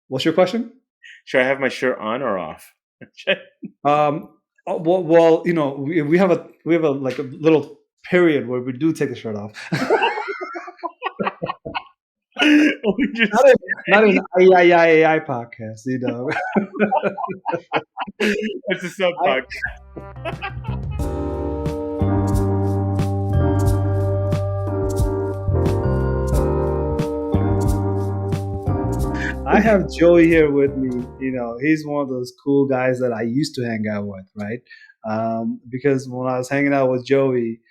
What's your question? Should I have my shirt on or off? Well, we have a like a little period where we do take the shirt off. What would you not in not in say? AyAyAyAi podcast, you know. It's a sub I, podcast. I have Joey here with me. He's one of those cool guys that I used to hang out with, right? Because when I was hanging out with Joey,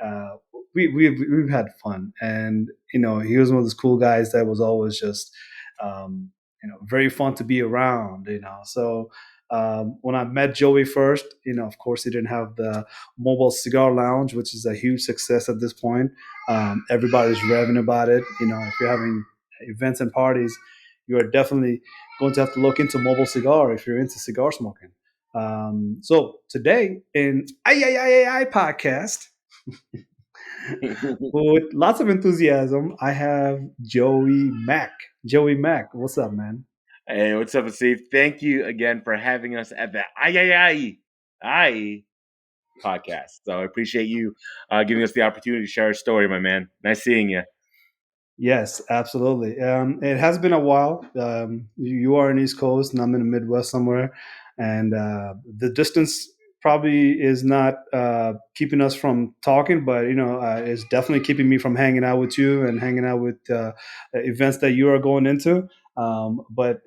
uh, we've had fun, and he was one of those cool guys that was always just very fun to be around. So when I met Joey first, of course he didn't have the mobile cigar lounge, which is a huge success at this point. Everybody's raving about it. If you're having events and parties, you are definitely going to have to look into mobile cigar if you're into cigar smoking. So today in AyAyAyAi podcast, with lots of enthusiasm, I have Joey Mack. Joey Mack, what's up, man? Hey, what's up, Steve? Thank you again for having us at the I podcast. So I appreciate you giving us the opportunity to share our story, my man. Nice seeing you. Yes, absolutely. It has been a while. You are in East Coast, and I'm in the Midwest somewhere, and the distance probably is not keeping us from talking, but it's definitely keeping me from hanging out with you and hanging out with events that you are going into. But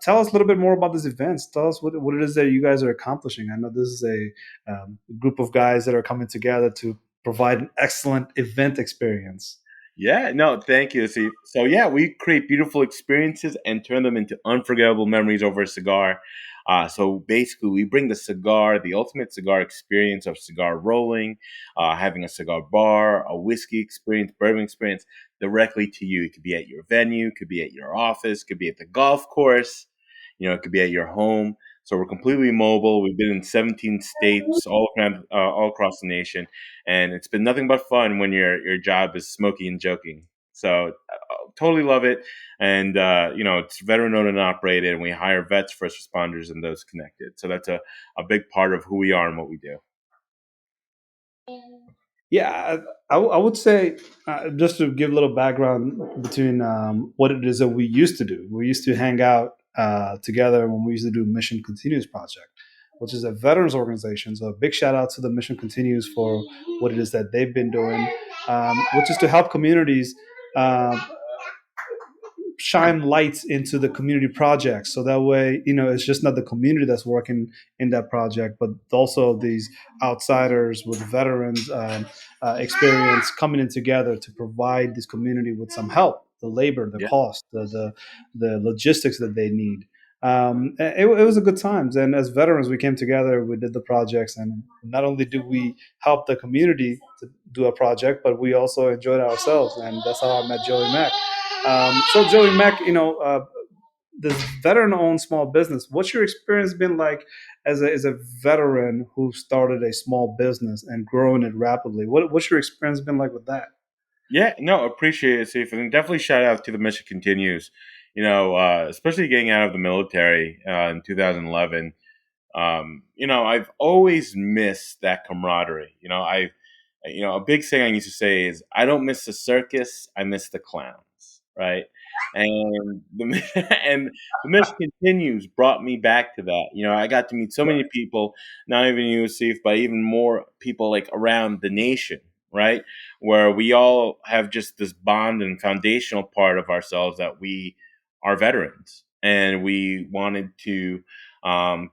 tell us a little bit more about these events. Tell us what it is that you guys are accomplishing. I know this is a group of guys that are coming together to provide an excellent event experience. Yeah, no, thank you, Steve. So yeah, we create beautiful experiences and turn them into unforgettable memories over a cigar. So basically, we bring the cigar, the ultimate cigar experience of cigar rolling, having a cigar bar, a whiskey experience, bourbon experience directly to you. It could be at your venue, could be at your office, could be at the golf course, it could be at your home. So we're completely mobile. We've been in 17 states, all across the nation, and it's been nothing but fun when your job is smoking and joking. So totally love it, and it's veteran owned and operated, and we hire vets, first responders, and those connected. So that's a big part of who we are and what we do. Yeah, I would say just to give a little background between what it is that we used to do. We used to hang out together when we used to do Mission Continues Project, which is a veterans organization. So a big shout out to the Mission Continues for what it is that they've been doing, which is to help communities um, shine lights into the community projects, so that way it's just not the community that's working in that project, but also these outsiders with veterans experience coming in together to provide this community with some help, the labor, the Yeah. cost, the logistics that they need. It was a good times, and as veterans we came together, we did the projects, and not only do we help the community to do a project, but we also enjoyed ourselves, and that's how I met Joey Mack. So Joey Mack, this veteran-owned small business. What's your experience been like as a veteran who started a small business and growing it rapidly? What's your experience been like with that? Yeah, no, appreciate it, Steve. And definitely shout out to the mission continues. Especially getting out of the military in 2011. I've always missed that camaraderie. A big thing I used to say is, I don't miss the circus, I miss the clowns, right? And and the mission continues brought me back to that. I got to meet so many people, not even you, Steve, but even more people like around the nation, right? Where we all have just this bond and foundational part of ourselves that we are veterans, and we wanted to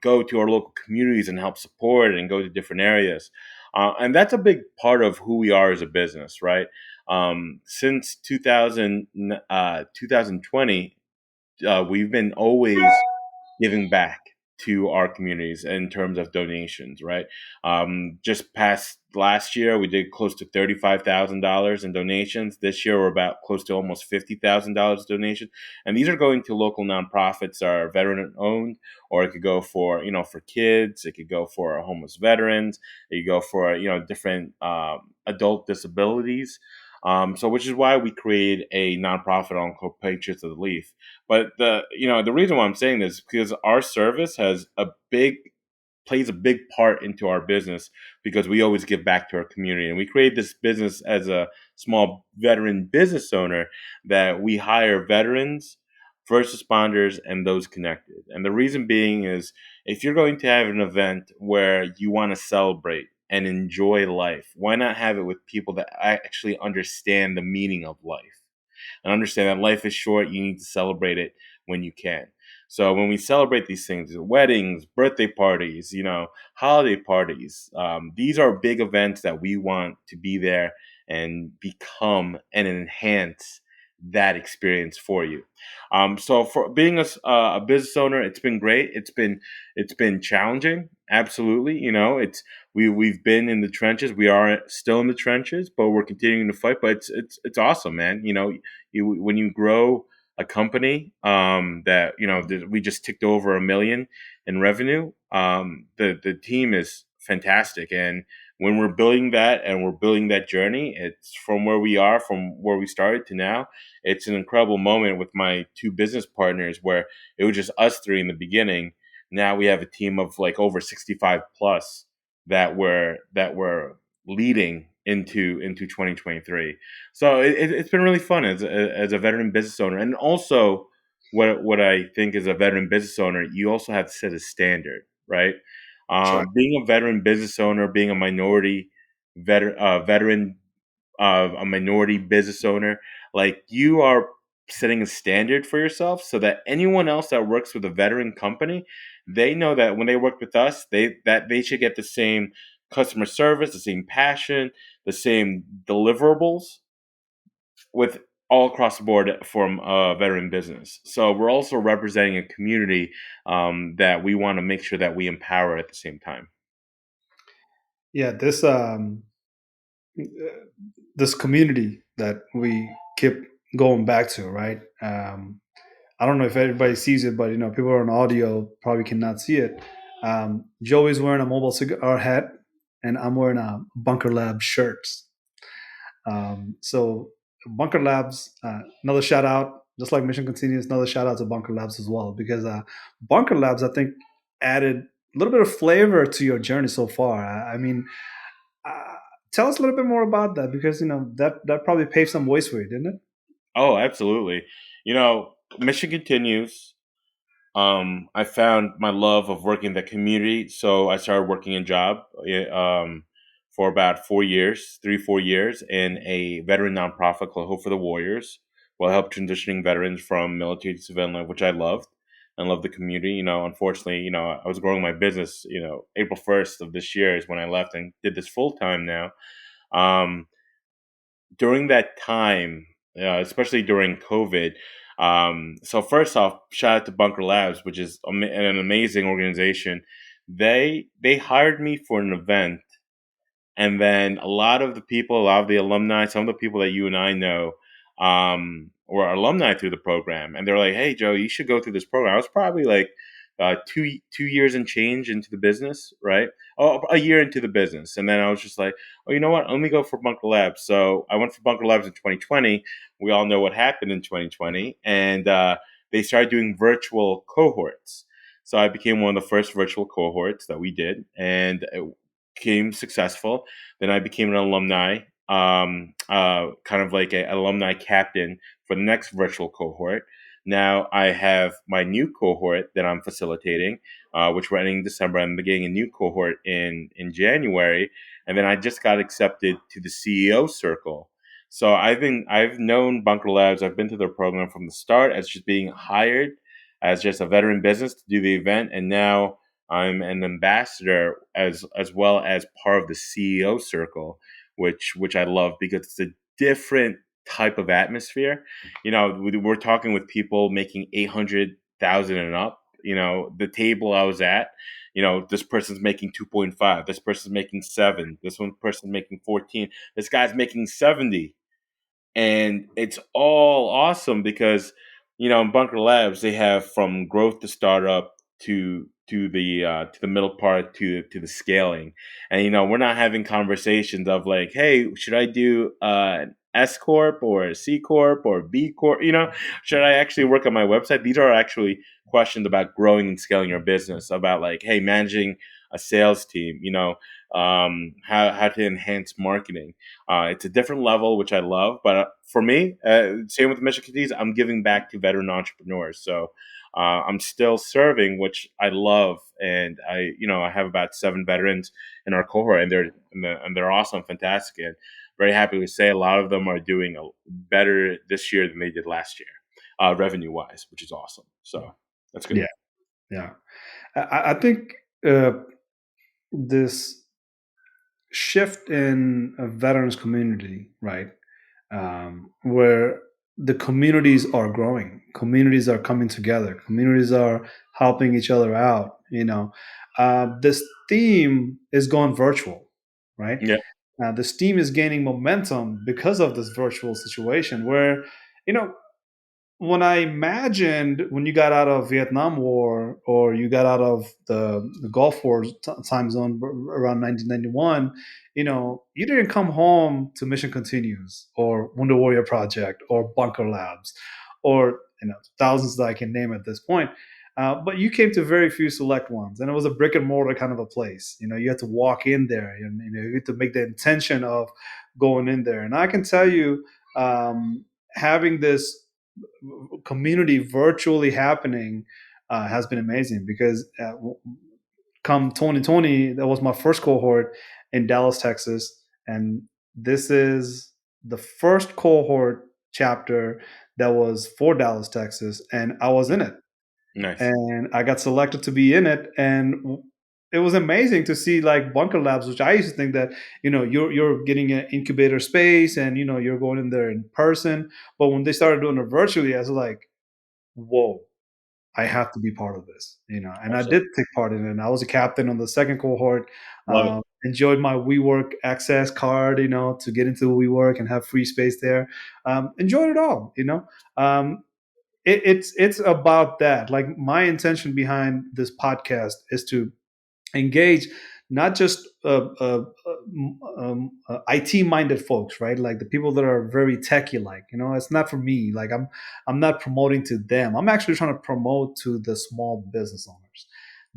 go to our local communities and help support and go to different areas. And that's a big part of who we are as a business, right? Since 2020, we've been always giving back to our communities in terms of donations, right? Just past last year, we did close to $35,000 in donations. This year, we're about close to almost $50,000 donation, and these are going to local nonprofits that are veteran owned, or it could go for for kids, it could go for homeless veterans, it could go for different adult disabilities. So which is why we created a nonprofit on compatriots of the leaf. But the reason why I'm saying this is because our service has a big plays a big part into our business because we always give back to our community. And we created this business as a small veteran business owner that we hire veterans, first responders, and those connected. And the reason being is if you're going to have an event where you want to celebrate and enjoy life, why not have it with people that actually understand the meaning of life? And understand that life is short. You need to celebrate it when you can. So when we celebrate these things, weddings, birthday parties, holiday parties, these are big events that we want to be there and become and enhance that experience for you. So for being a business owner, it's been great. It's been challenging, absolutely. We've been in the trenches. We are still in the trenches, but we're continuing to fight. But it's awesome, man. When you grow a company that we just ticked over 1 million in revenue. The team is fantastic, and when we're building that and we're building that journey, it's from where we started to now. It's an incredible moment with my two business partners where it was just us three in the beginning. Now we have a team of like over 65 plus that we're leading into 2023. So it's been really fun as a veteran business owner, and also what I think as a veteran business owner, you also have to set a standard, right? That's right. Being a veteran business owner, being a veteran, a minority business owner, like you are setting a standard for yourself so that anyone else that works with a veteran company, they know that when they work with us, they should get the same customer service, the same passion, the same deliverables with all across the board from veteran business. So we're also representing a community that we want to make sure that we empower at the same time. Yeah, this community that we keep going back to, right? I don't know if everybody sees it, but people on audio probably cannot see it. Joey's wearing a mobile cigar hat, and I'm wearing a Bunker Lab shirt. So Bunker Labs, another shout out, just like Mission Continues, another shout out to Bunker Labs as well, because Bunker Labs, I think, added a little bit of flavor to your journey so far. I mean, uh, tell us a little bit more about that, because that probably paved some ways for you, didn't it? Oh, absolutely. Mission continues. I found my love of working in the community, so I started working in job for about 4 years, 3 4 years, in a veteran nonprofit called Hope for the Warriors, where I helped transitioning veterans from military to civilian life, which I loved and loved the community. Unfortunately, I was growing my business. April 1st of this year is when I left and did this full time now. Um, During that time, especially during COVID. So first off, shout out to Bunker Labs, which is an amazing organization. They hired me for an event, and then a lot of the alumni, some of the people that you and I know, were alumni through the program, and they're like, "Hey, Joe, you should go through this program." I was probably like two years and change into the business, right? Oh, a year into the business, and then I was just like, "Oh, you know what? Let me go for Bunker Labs." So I went for Bunker Labs in 2020. We all know what happened in 2020, and they started doing virtual cohorts. So I became one of the first virtual cohorts that we did, and it became successful. Then I became an alumni, kind of like an alumni captain for the next virtual cohort. Now I have my new cohort that I'm facilitating, which we're ending in December. I'm beginning a new cohort in January, and then I just got accepted to the CEO circle. So I've known Bunker Labs. I've been to their program from the start as just being hired as just a veteran business to do the event, and now I'm an ambassador as well as part of the CEO circle, which I love because it's a different type of atmosphere. We're talking with people making 800,000 and up. The table I was at, this person's making 2.5, this person's making 7, this one person making 14, this guy's making 70, and it's all awesome because in Bunker Labs they have from growth to startup to the middle part to the scaling, and we're not having conversations of like, hey, should I do S corp or C corp or B corp? Should I actually work on my website? These are actually questions about growing and scaling your business. About like, hey, managing a sales team. How to enhance marketing. It's a different level, which I love. But for me, same with Mission Continues, I'm giving back to veteran entrepreneurs. So I'm still serving, which I love, and I have about 7 veterans in our cohort, and they're awesome, fantastic, and very happy to say a lot of them are doing better this year than they did last year, revenue wise, which is awesome. So that's good. Yeah, yeah. I think uh, this shift in a veterans community, right, where the communities are growing, communities are coming together, communities are helping each other out. This theme is going virtual, right? Yeah, This theme is gaining momentum because of this virtual situation where, you know, when I imagined when you got out of Vietnam War or you got out of the Gulf War time zone around 1991, you didn't come home to Mission Continues or Wonder Warrior Project or Bunker Labs or thousands that I can name at this point. But you came to very few select ones, and it was a brick and mortar kind of a place. You had to walk in there, and you had to make the intention of going in there. And I can tell you, having this community virtually happening has been amazing because come 2020, that was my first cohort in Dallas, Texas, and this is the first cohort chapter that was for Dallas, Texas, and I was in it, nice. and I got selected to be in it, and it was amazing to see like Bunker Labs, which I used to think that you're getting an incubator space and you're going in there in person, but when they started doing it virtually, I was like, whoa, I have to be part of this, and I did Absolutely, take part in it. And I was a captain on the second cohort. love it. Enjoyed my WeWork access card, to get into WeWork and have free space there. Enjoyed it all. Um, it's about that. Like my intention behind this podcast is to engage not just IT minded folks, right? Like the people that are very techie like. It's not for me. Like I'm not promoting to them. I'm actually trying to promote to the small business owners.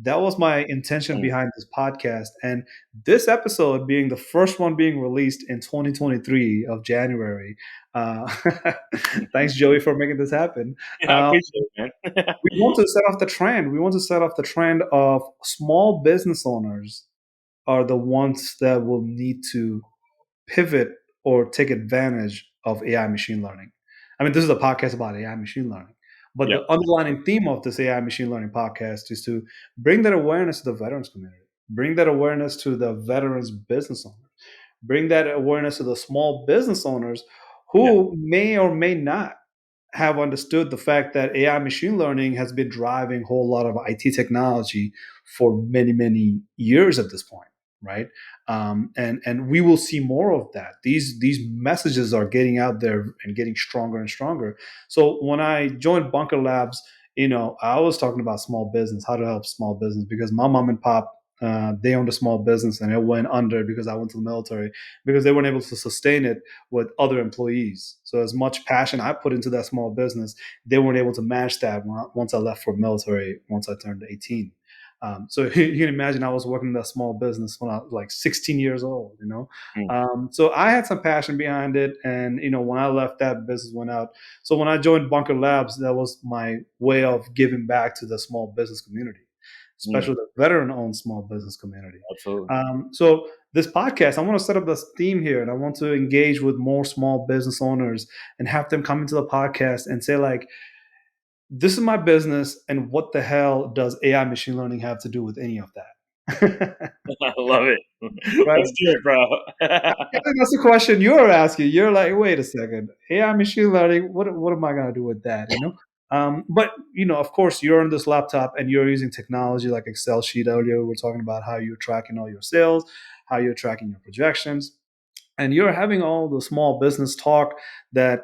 That was my intention Mm. behind this podcast, and this episode being the first one being released in 2023 of January. Uh, thanks, Joey, for making this happen. Yeah, I Uh, appreciate it, man. we want to set off the trend. We want to set off the trend of small business owners are the ones that will need to pivot or take advantage of AI machine learning. I mean, this is a podcast about AI machine learning, but Yep. the underlying theme of this AI machine learning podcast is to bring that awareness to the veterans community, bring that awareness to the veterans business owners, bring that awareness to the small business owners Yeah. who may or may not have understood the fact that AI machine learning has been driving a whole lot of IT technology for many, many years at this point, right? And we will see more of that. These messages are getting out there and getting stronger and stronger. So when I joined Bunker Labs, I was talking about small business, how to help small business, because my mom and pop, they owned a small business and it went under because I went to the military because they weren't able to sustain it with other employees. So as much passion I put into that small business, they weren't able to match that once I left for military, once I turned 18. So you can imagine I was working in that small business when I was like 16 years old. Mm. So I had some passion behind it. And, when I left, that business went out. So when I joined Bunker Labs, that was my way of giving back to the small business community, Mm. especially the veteran owned small business community. Absolutely. So this podcast, I want to set up this theme here, and I want to engage with more small business owners and have them come into the podcast and say like, this is my business, and what the hell does AI machine learning have to do with any of that? I love it. Right? Let's do it, bro. I think that's the question you're asking. You're like, wait a second, AI machine learning. What am I going to do with that? But of course, you're on this laptop and you're using technology like Excel sheet. Earlier, we were talking about how you're tracking all your sales, how you're tracking your projections, and you're having all the small business talk that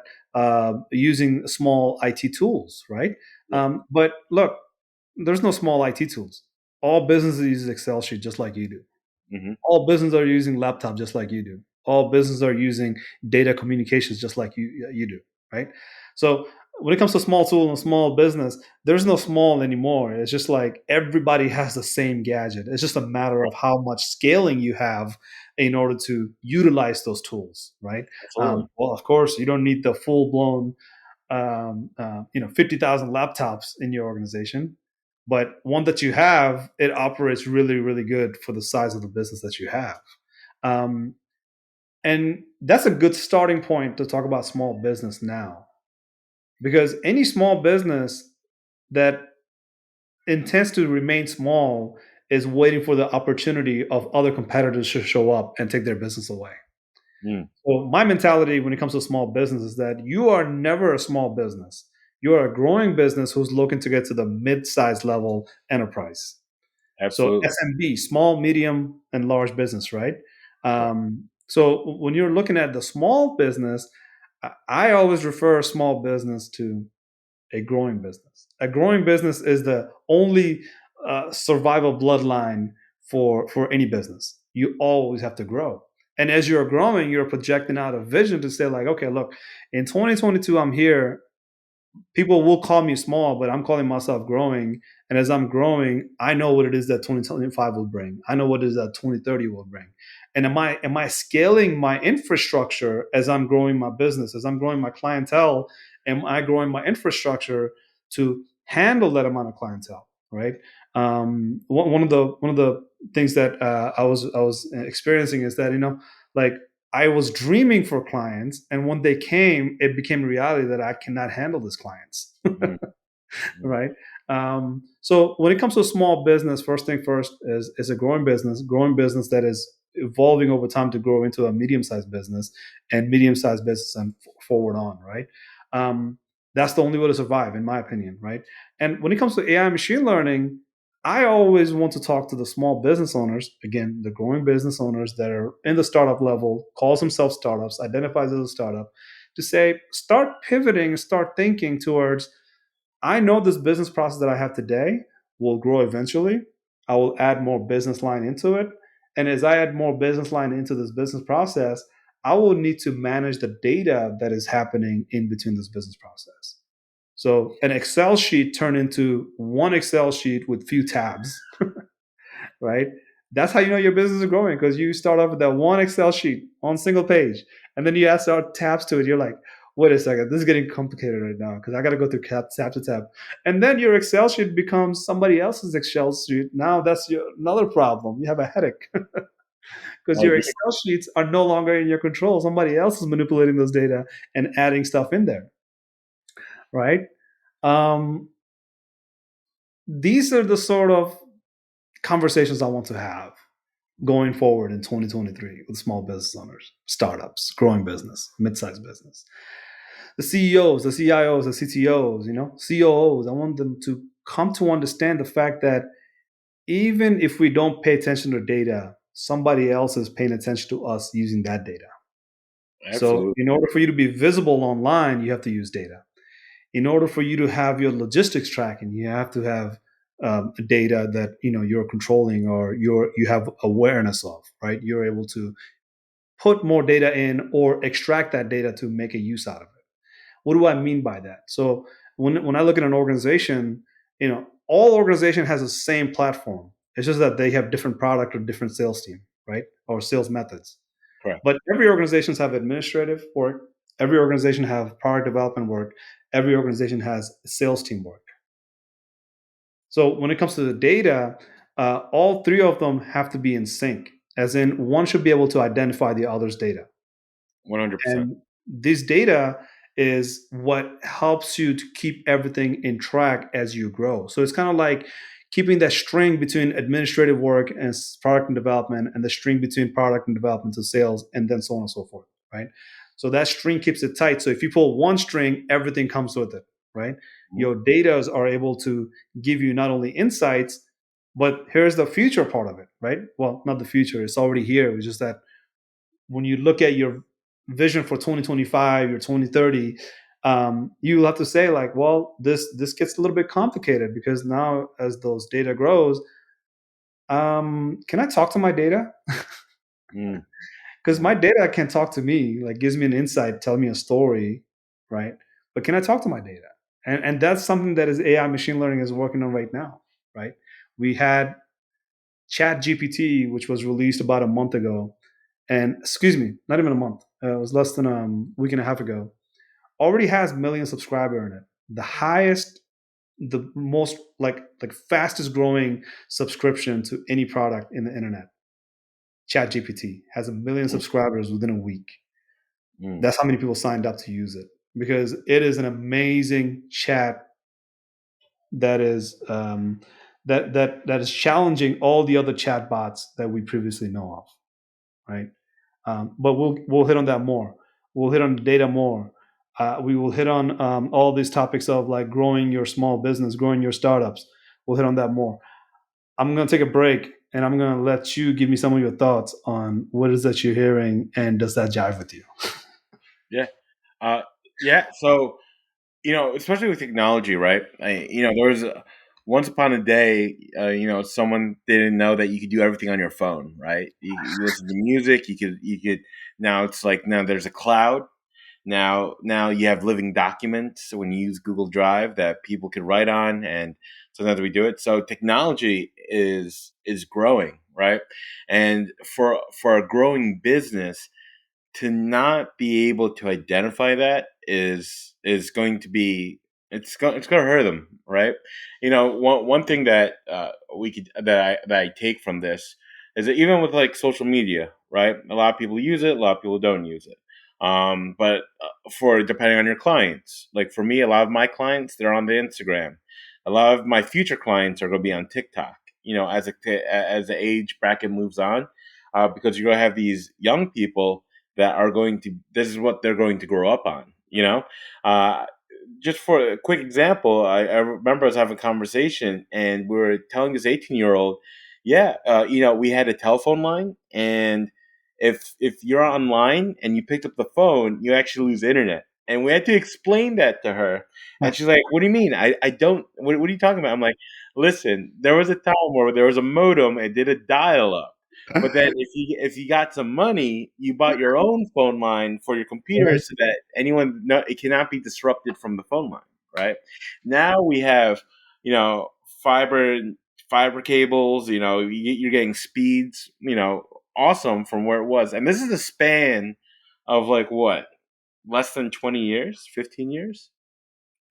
using small IT tools, right? Yeah. But look, there's no small IT tools. All businesses use Excel sheet just like you do. Hmm. All businesses are using laptop just like you do. All businesses are using data communications just like you do, right? So when it comes to small tool and small business, there's no small anymore. It's just like everybody has the same gadget. It's just a matter of how much scaling you have in order to utilize those tools, right? Absolutely. Well, of course, you don't need the full blown 50,000 laptops in your organization, but one that you have, it operates really, really good for the size of the business that you have. Um, and that's a good starting point to talk about small business now, because any small business that intends to remain small is waiting for the opportunity of other competitors to show up and take their business away. Mm, So my mentality when it comes to small business is that you are never a small business. You are a growing business who's looking to get to the mid-sized level enterprise. So absolutely. SMB, small, medium, and large business, right? Correct. So when you're looking at the small business, I always refer a small business to a growing business. A growing business is the only survival bloodline for any business. You always have to grow, and as you're growing, you're projecting out a vision to say like, okay, look, in 2022, I'm here. People will call me small, but I'm calling myself growing. And as I'm growing, I know what it is that 2025 will bring. I know what it is that 2030 will bring. And am I scaling my infrastructure as I'm growing my business, as I'm growing my clientele? Am I growing my infrastructure to handle that amount of clientele? Right. One of the things that I was experiencing is that like I was dreaming for clients, and when they came, it became reality that I cannot handle these clients, Mm, mm, right? So when it comes to small business, first thing first is a growing business that is evolving over time to grow into a medium-sized business, and medium-sized business and forward on, right? Um, that's the only way to survive, in my opinion, right? And when it comes to AI machine learning, I always want to talk to the small business owners, again, the growing business owners that are in the startup level, calls themselves startups, identifies as a startup, to say, start pivoting, start thinking towards, I know this business process that I have today will grow eventually. I will add more business line into it. And as I add more business line into this business process, I will need to manage the data that is happening in between this business process. So an Excel sheet turned into one Excel sheet with few tabs, right? That's how you know your business is growing, because you start off with that one Excel sheet on single page, and then you add our tabs to it. You're like, wait a second, this is getting complicated right now because I got to go through tab to tab, and then your Excel sheet becomes somebody else's Excel sheet. Now that's another problem. You have a headache because I your agree. Excel sheets are no longer in your control. Somebody else is manipulating those data and adding stuff in there, right? Um, these are the sort of conversations I want to have going forward in 2023 with small business owners, startups, growing business, mid-sized business. The CEOs, the CIOs, the CTOs, COOs, I want them to come to understand the fact that even if we don't pay attention to data, somebody else is paying attention to us using that data. So, Absolutely. in order for you to be visible online, you have to use data. In order for you to have your logistics tracking, you have to have data that you're controlling, or you have awareness of, right? You're able to put more data in or extract that data to make a use out of it. What do I mean by that? So when I look at an organization, all organization has the same platform. It's just that they have different product or different sales team, right? Or sales methods. Correct. But every organizations have administrative work. Every organization have product development work. Every organization has sales team work. So when it comes to the data, all three of them have to be in sync, as in one should be able to identify the other's data. 100%. And this data is what helps you to keep everything in track as you grow. So it's kind of like keeping that string between administrative work and product and development, and the string between product and development to sales, and then so on and so forth, right? So that string keeps it tight. So if you pull one string, everything comes with it, right? Mhm. Your data are able to give you not only insights, but here's the future part of it, right? Well, not the future, it's already here. It's just that when you look at your vision for 2025, your 2030, you have to say like, well, this gets a little bit complicated, because now as those data grows, can I talk to my data? Mm. because my Mm, data can talk to me, like gives me an insight, tell me a story, right? But can I talk to my data? And that's something that is AI machine learning is working on right now, right? We had Chat GPT, which was released about a month ago, and excuse me, not even a month. It was less than a week and a half ago. Already has million subscriber in it. The highest, the most like fastest growing subscription to any product in the internet. Chat GPT has a million mm, subscribers within a week. mm. That's how many people signed up to use it because it is an amazing chat that is that is challenging all the other chat bots that we previously know of, right? But we'll hit on that more. We'll hit on the data more. We will hit on all these topics of like growing your small business, growing your startups. We'll hit on that more. I'm gonna take a break and I'm gonna let you give me some of your thoughts on what is that you're hearing and does that jive with you? Yeah. Uh, yeah. So, especially with technology, right? There was once upon a day, someone didn't know that you could do everything on your phone, right? You listen to music, you could. Now it's like now there's a cloud. Now you have living documents when you use Google Drive that people can write on, and sometimes we do it. So technology is growing, right? And for a growing business to not be able to identify that is going to be it's going to hurt them, right? One thing that we could that I take from this is that even with like social media, right? A lot of people use it, a lot of people don't use it. But for depending on your clients, like for me, a lot of my clients they're on the Instagram. A lot of my future clients are going to be on TikTok. As the age bracket moves on, because you're going to have these young people that are going to this is what they're going to grow up on, uh, just for a quick example, I remember I was having a conversation and we were telling this 18-year-old, yeah, we had a telephone line, and if you're online and you picked up the phone, you actually lose internet. And we had to explain that to her. And she's like, what do you mean? I don't, what are you talking about? I'm like, listen, there was a time where there was a modem and did a dial up. But then if you got some money, you bought your own phone line for your computer Right. so that it cannot be disrupted from the phone line, right? Now we have, you know, fiber fiber cables, you're getting speeds, awesome from where it was. And this is a span of like what? Less than 20 years, 15 years?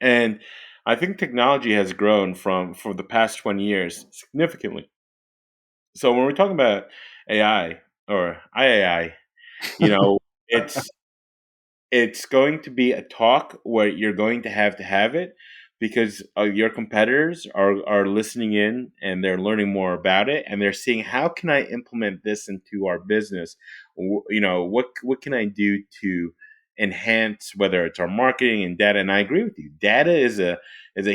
And I think technology has grown from for the past 20 years significantly. So when we're talking about AI or IAI, you know, it's it's going to be a talk where you're going to have it because your competitors are listening in and they're learning more about it and they're seeing how can I implement this into our business. What can I do to enhance whether it's our marketing and data. And I agree with you, data is a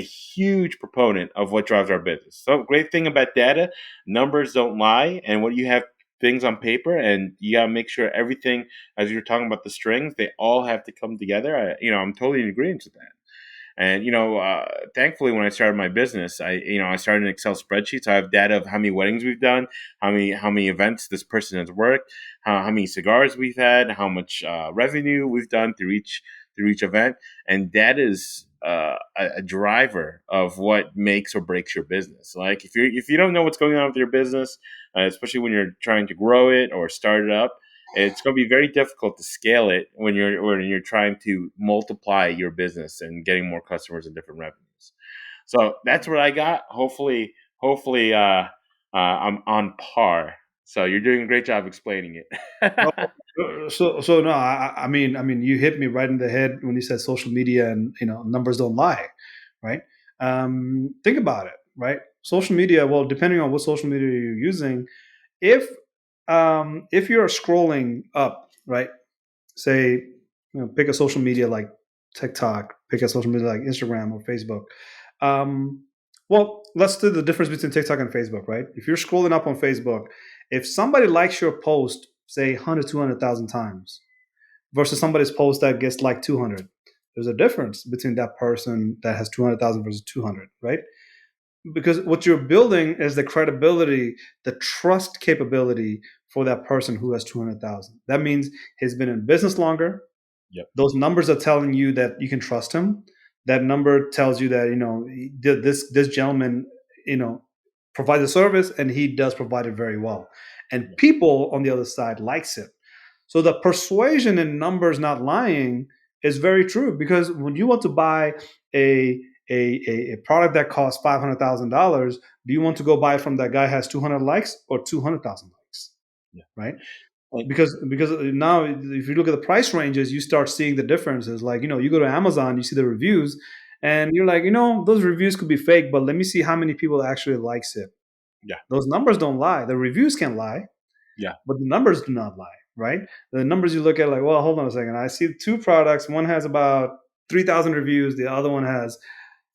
huge proponent of what drives our business. So great thing about data, numbers don't lie, and what you have things on paper, and you got to make sure everything, as you're talking about the strings, they all have to come together. I'm totally in agreement with that. And thankfully, when I started my business, I started in Excel spreadsheets. I have data of how many weddings we've done, how many events this person has worked, how many cigars we've had, how much revenue we've done through each event, and that is a driver of what makes or breaks your business. Like if you don't know what's going on with your business, especially when you're trying to grow it or start it up, it's going to be very difficult to scale it when you're trying to multiply your business and getting more customers and different revenues. So that's what I got. Hopefully, I'm on par. So you're doing a great job explaining No, it. so no, I mean, you hit me right in the head when you said social media and numbers don't lie, right? Think about it, right? Social media. Well, depending on what social media you're using, if if you're scrolling up, right? Say, pick a social media like TikTok, pick a social media like Instagram or Facebook. Um, well, let's do the difference between TikTok and Facebook, right? If you're scrolling up on Facebook, if somebody likes your post, say 100, 200,000 times, versus somebody's post that gets like 200, there's a difference between that person that has 200,000 versus 200, right? Because what you're building is the credibility, the trust capability for that person who has 200,000. That means he's been in business longer. Yep. Those numbers are telling you that you can trust him. That number tells you that this gentleman provides a service, and he does provide it very well. And Yep. people on the other side likes it. So the persuasion in numbers not lying is very true, because when you want to buy a a product that costs $500,000, do you want to go buy from that guy who has 200 likes or 200,000 likes, Yeah. right? Like, Because now if you look at the price ranges, you start seeing the differences. Like, you go to Amazon, you see the reviews, and you're like, those reviews could be fake, but let me see how many people actually likes it. yeah. Those numbers don't lie. The reviews can lie, Yeah. but the numbers do not lie, right? The numbers you look at, like, well, hold on a second. I see two products. One has about 3,000 reviews. The other one has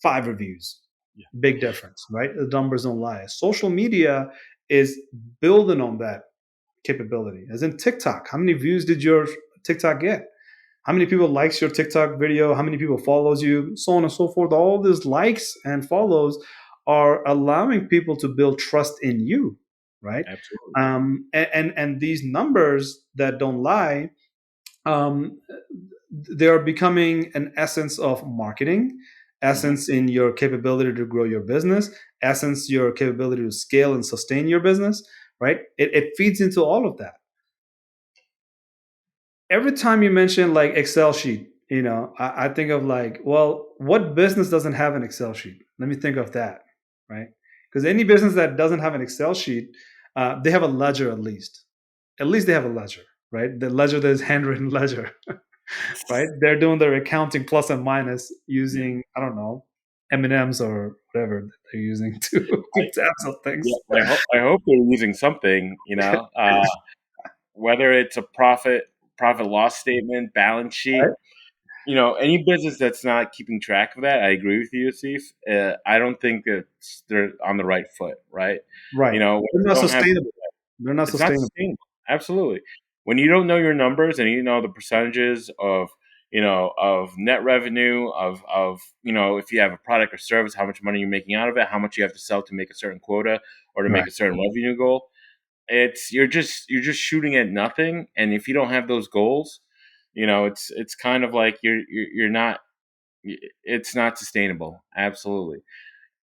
5 reviews. Yeah. Big difference, right? The numbers don't lie. Social media is building on that capability. As in TikTok, how many views did your TikTok get? How many people likes your TikTok video? How many people follows you? So on and so forth. All these likes and follows are allowing people to build trust in you, right? Absolutely. And these numbers that don't lie, um, they are becoming an essence of marketing, Hmm. essence in your capability to grow your business, essence your capability to scale and sustain your business, right? It feeds into all of that. Every time you mention like Excel sheet, I think of like, well, what business doesn't have an Excel sheet? Let me think of that, right? Because any business that doesn't have an Excel sheet, they have a ledger at least. At least they have a ledger, right? The ledger that is handwritten ledger, right? They're doing their accounting plus and minus Yeah. using, I don't know, M&Ms or whatever that they're using to I, keep tabs on things, yeah. I hope they're using something. Whether it's a profit loss statement, balance sheet. right? Any business that's not keeping track of that, I agree with you, Steve. I don't think that they're on the right foot, right? Right. When They're you not don't have, sustainable. They're not it's not sustainable. sustainable. Absolutely. When you don't know your numbers and you know the percentages of net revenue, if you have a product or service, how much money you're making out of it, how much you have to sell to make a certain quota or to make Right. a certain revenue goal, you're just shooting at nothing. And if you don't have those goals, it's kind of like you're not, it's not sustainable. Absolutely.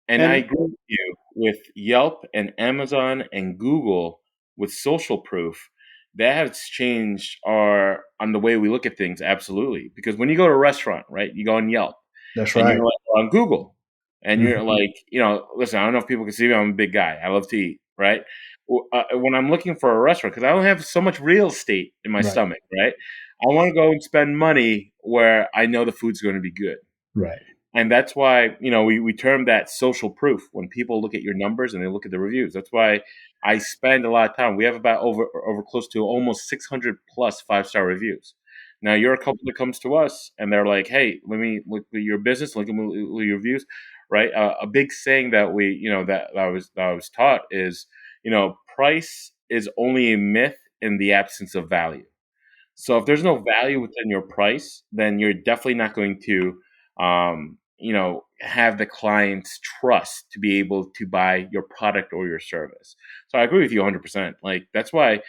And I And agree with you with Yelp and Amazon and Google with social proof. That has changed our on the way we look at things. Absolutely. Because when you go to a restaurant, right, you go on Yelp that's and right. you're like on Google and you're Mhm. like, listen, I don't know if people can see me. I'm a big guy. I love to eat, right? When I'm looking for a restaurant, because I don't have so much real estate in my Right. stomach, right? I want to go and spend money where I know the food's going to be good. Right. And that's why, we term that social proof when people look at your numbers and they look at the reviews. That's why I spend a lot of time. We have about over close to almost 600 plus 5-star reviews. Now, you're a couple that comes to us and they're like, hey, let me look at your business, look at your reviews, right? A big saying that that I was taught is, price is only a myth in the absence of value. So if there's no value within your price, then you're definitely not going to, have the client's trust to be able to buy your product or your service. So I agree with you 100%. Like that's why,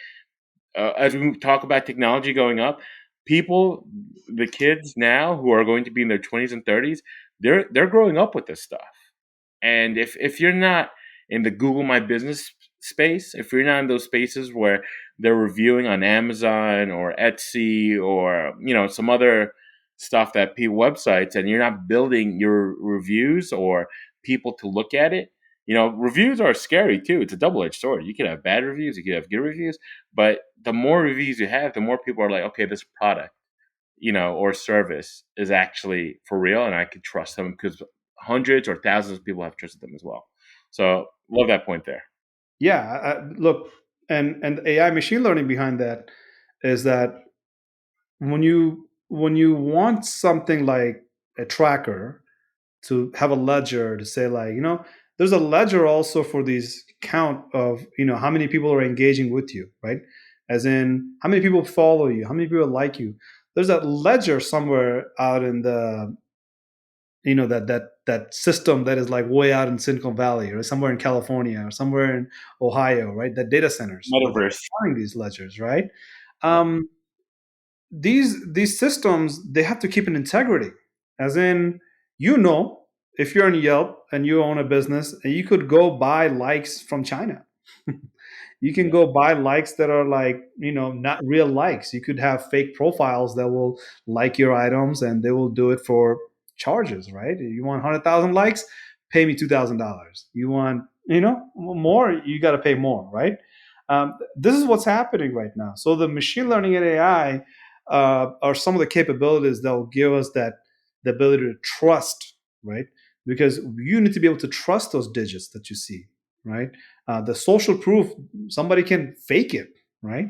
as we talk about technology going up, people, the kids now who are going to be in their 20s and 30s, they're growing up with this stuff. And if you're not in the Google My Business space, if you're not in those spaces where they're reviewing on Amazon or Etsy or some other stuff that people websites, and you're not building your reviews or people to look at it, reviews are scary too. It's a double-edged sword. You can have bad reviews, you can have good reviews, but the more reviews you have, the more people are like, okay, this product or service is actually for real, and I could trust them because hundreds or thousands of people have trusted them as well. So love that point there. Yeah. Look, and the AI machine learning behind that is that when you want something like a tracker to have a ledger to say, like, there's a ledger also for these count of how many people are engaging with you, right? As in how many people follow you, how many people like you. There's a ledger somewhere out in the that that system that is like way out in Silicon Valley or somewhere in California or somewhere in Ohio, right? That data centers where they're Metaverse. powering these ledgers, right? Yeah. Um, these systems, they have to keep an integrity, as in, if you're in Yelp and you own a business, and you could go buy likes from China. You can Yeah. go buy likes that are like, not real likes. You could have fake profiles that will like your items, and they will do it for charges, right? You want 100,000 likes, pay me $2,000. You want, more, you got to pay more, right? This is what's happening right now. So the machine learning and AI are some of the capabilities that will give us the ability to trust, right? Because you need to be able to trust those digits that you see, right? The social proof, somebody can fake it, right?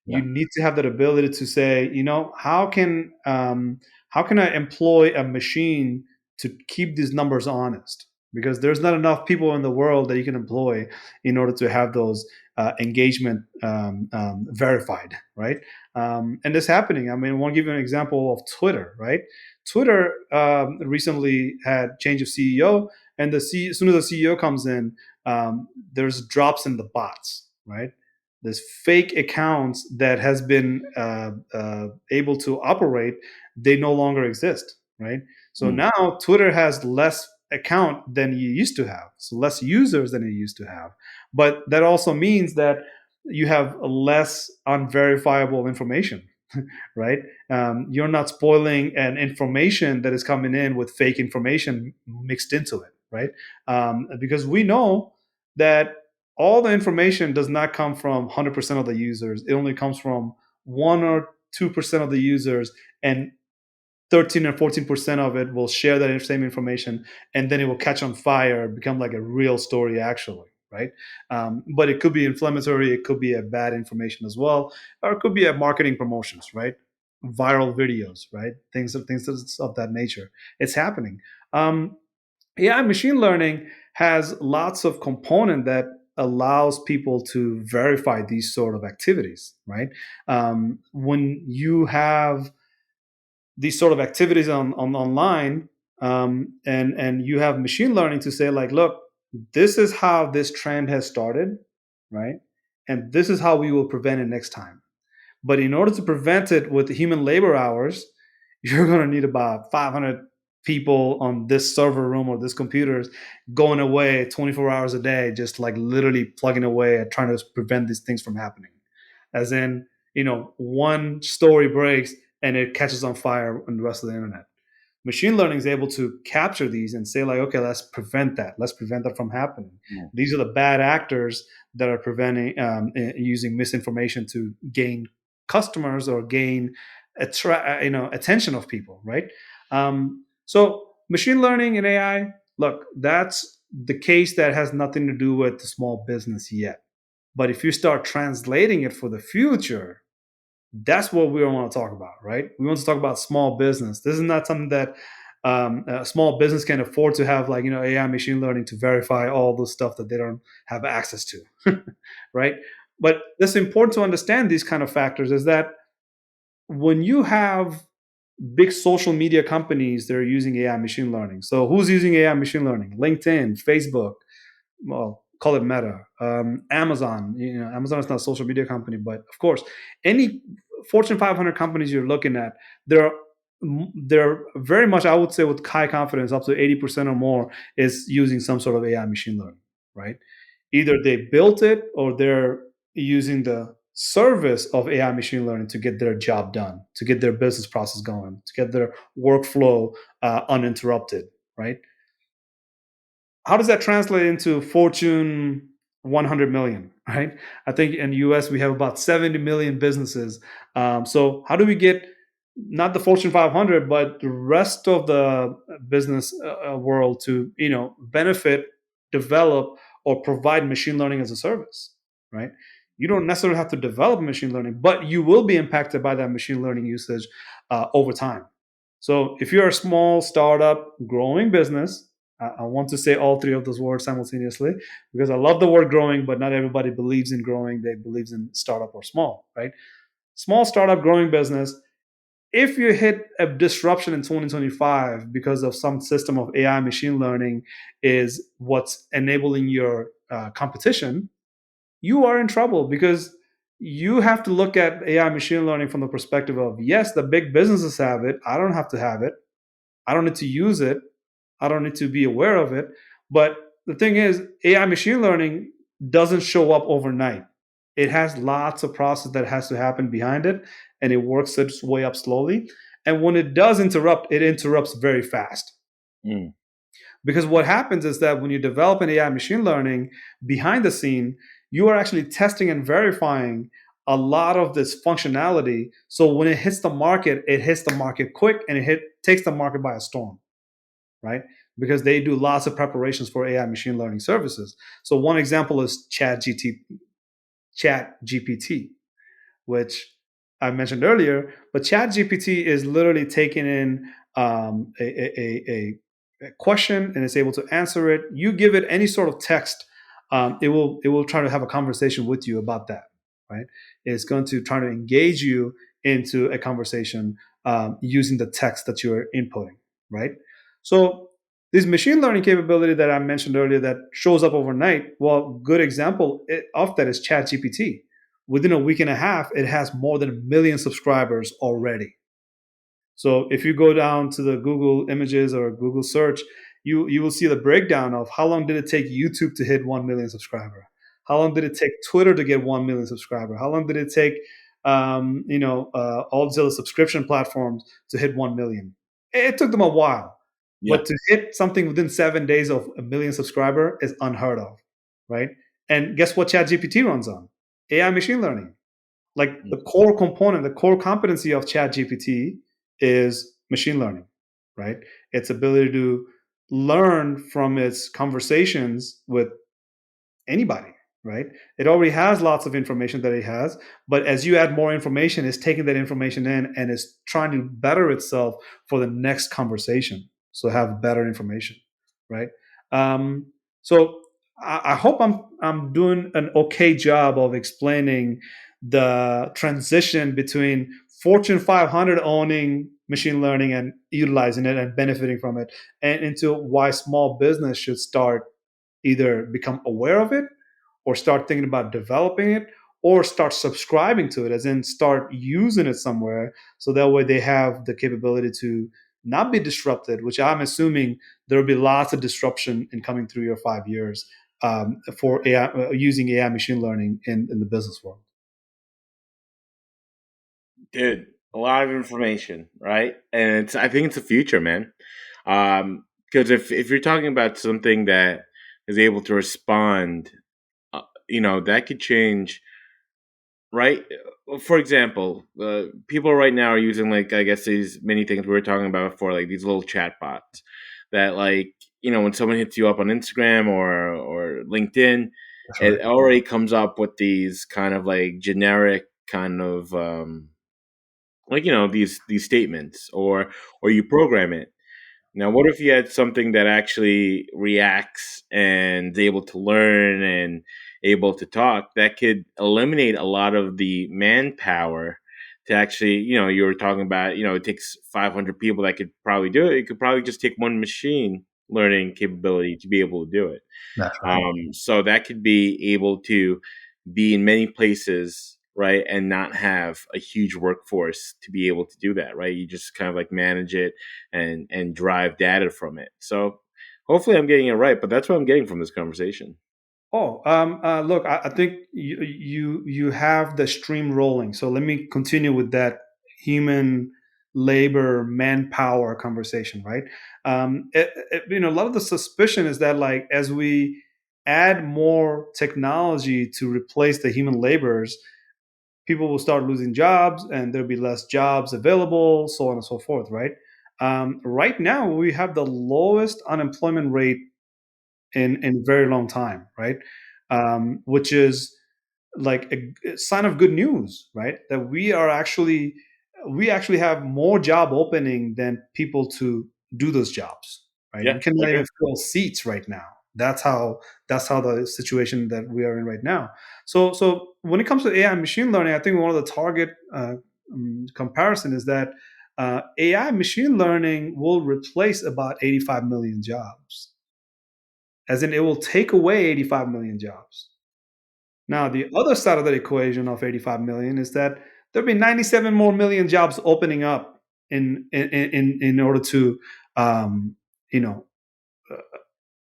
You Yeah. need to have that ability to say, how can I employ a machine to keep these numbers honest? Because there's not enough people in the world that you can employ in order to have those engagement verified, right? And this happening. I mean, I want to give you an example of Twitter, right? Twitter recently had change of CEO, and as soon as the CEO comes in, there's drops in the bots, right? There's fake accounts that has been able to operate. They no longer exist, right? So Mm. now Twitter has less account than you used to have, so less users than you used to have. But that also means that you have less unverifiable information, right? You're not spoiling an information that is coming in with fake information mixed into it, right? Because we know that all the information does not come from 100% of the users. It only comes from 1 or 2% of the users, and 13 or 14% of it will share that same information, and then it will catch on fire, become like a real story actually, right? But it could be inflammatory, it could be a bad information as well, or it could be a marketing promotions, right? Viral videos, right? Things of that nature. It's happening. um, AI machine learning has lots of component that allows people to verify these sort of activities, right? When you have these sort of activities on online, and you have machine learning to say like, look, this is how this trend has started, right? And this is how we will prevent it next time. But in order to prevent it with the human labor hours, you're going to need about 500 people on this server room or this computers going away 24 hours a day, just like literally plugging away at trying to prevent these things from happening. As in, one story breaks and it catches on fire on the rest of the internet. Machine learning is able to capture these and say like, okay, let's prevent that from happening. Mm. These are the bad actors that are preventing, using misinformation to gain customers or gain attention of people, right? So machine learning and AI, look, that's the case that has nothing to do with the small business yet. But if you start translating it for the future, that's what we want to talk about, right? We want to talk about small business. This is not something that a small business can afford to have, like, AI machine learning to verify all the stuff that they don't have access to, right? But it's important to understand these kind of factors is that when you have big social media companies that are using AI machine learning. So who's using AI machine learning? LinkedIn, Facebook, well, call it Meta, Amazon. Amazon is not a social media company, but of course, any Fortune 500 companies you're looking at, they're they're very much, I would say, with high confidence, up to 80% or more is using some sort of AI machine learning, right? Either they built it or they're using the service of AI machine learning to get their job done, to get their business process going, to get their workflow uninterrupted, right? How does that translate into Fortune 100 million, right? I think in the US we have about 70 million businesses. So how do we get not the Fortune 500, but the rest of the business world to benefit, develop, or provide machine learning as a service, right? You don't necessarily have to develop machine learning, but you will be impacted by that machine learning usage over time. So if you're a small startup growing business, I want to say all three of those words simultaneously because I love the word growing, but not everybody believes in growing. They believes in startup or small, right? Small startup growing business. if you hit a disruption in 2025 because of some system of AI machine learning is what's enabling your competition, you are in trouble because you have to look at AI machine learning from the perspective of yes, the big businesses have it. I don't have to have it. I don't need to use it. I don't need to be aware of it. But the thing is, AI machine learning doesn't show up overnight. It has lots of process that has to happen behind it, and it works its way up slowly. And when it does interrupt, it interrupts very fast. Mm. Because what happens is that when you develop an AI machine learning behind the scene, you are actually testing and verifying a lot of this functionality. So when it hits the market quick and takes the market by a storm, right? Because they do lots of preparations for AI machine learning services. So one example is Chat GPT, which I mentioned earlier. But Chat GPT is literally taking in a question and it's able to answer it. You give it any sort of text, it will try to have a conversation with you about that. Right? It's going to try to engage you into a conversation using the text that you're inputting. Right? So this machine learning capability that I mentioned earlier that shows up overnight. Well, good example of that is Chat GPT. Within a week and a half, it has more than 1 million subscribers already. So if you go down to the Google Images or Google search, you will see the breakdown of how long did it take YouTube to hit 1 million subscriber, how long did it take Twitter to get 1 million subscriber, how long did it take all these other subscription platforms to hit 1 million. It took them a while, Yeah. but to hit something within 7 days of 1 million subscriber is unheard of, right? And guess what ChatGPT runs on? AI machine learning. Like the Mm. core component, the core competency of ChatGPT is machine learning, right? Its ability to learn from its conversations with anybody, right? It already has lots of information that it has, but as you add more information, it's taking that information in and is trying to better itself for the next conversation. So have better information, right? Um, so I hope I'm doing an okay job of explaining the transition between Fortune 500 owning machine learning and utilizing it and benefiting from it, and into why small business should start either become aware of it or start thinking about developing it or start subscribing to it, as in start using it somewhere so that way they have the capability to not be disrupted, which I'm assuming there will be lots of disruption in coming 3 or 5 years for AI, using AI machine learning in the business world. Dude, a lot of information, right? And I think it's the future, man. Because if you're talking about something that is able to respond, that could change, right? For example, people right now are using, like, I guess these many things we were talking about before, like these little chat bots that, like, when someone hits you up on Instagram or LinkedIn, That's right. it already comes up with these kind of like generic kind of like, these statements, or you program it. Now, what if you had something that actually reacts and is able to learn and able to talk, that could eliminate a lot of the manpower to actually, you were talking about, it takes 500 people that could probably do it. It could probably just take one machine learning capability to be able to do it. That's right. So that could be able to be in many places, right, and not have a huge workforce to be able to do that, right? You just kind of like manage it and drive data from it. So hopefully I'm getting it right, but that's what I'm getting from this conversation. Oh, look, I think you have the stream rolling. So let me continue with that human labor manpower conversation, right? A lot of the suspicion is that like as we add more technology to replace the human laborers, people will start losing jobs, and there'll be less jobs available, so on and so forth, right? Right now, we have the lowest unemployment rate in a very long time, right? Which is like a sign of good news, right? That we actually have more job opening than people to do those jobs, right? Yeah, We I cannot agree. even fill seats right now. That's how the situation that we are in right now. So when it comes to AI and machine learning, I think one of the target comparison is that AI machine learning will replace about 85 million jobs, as in it will take away 85 million jobs. Now, the other side of that equation of 85 million is that there'll be 97 more million jobs opening up in order to, um, you know, uh,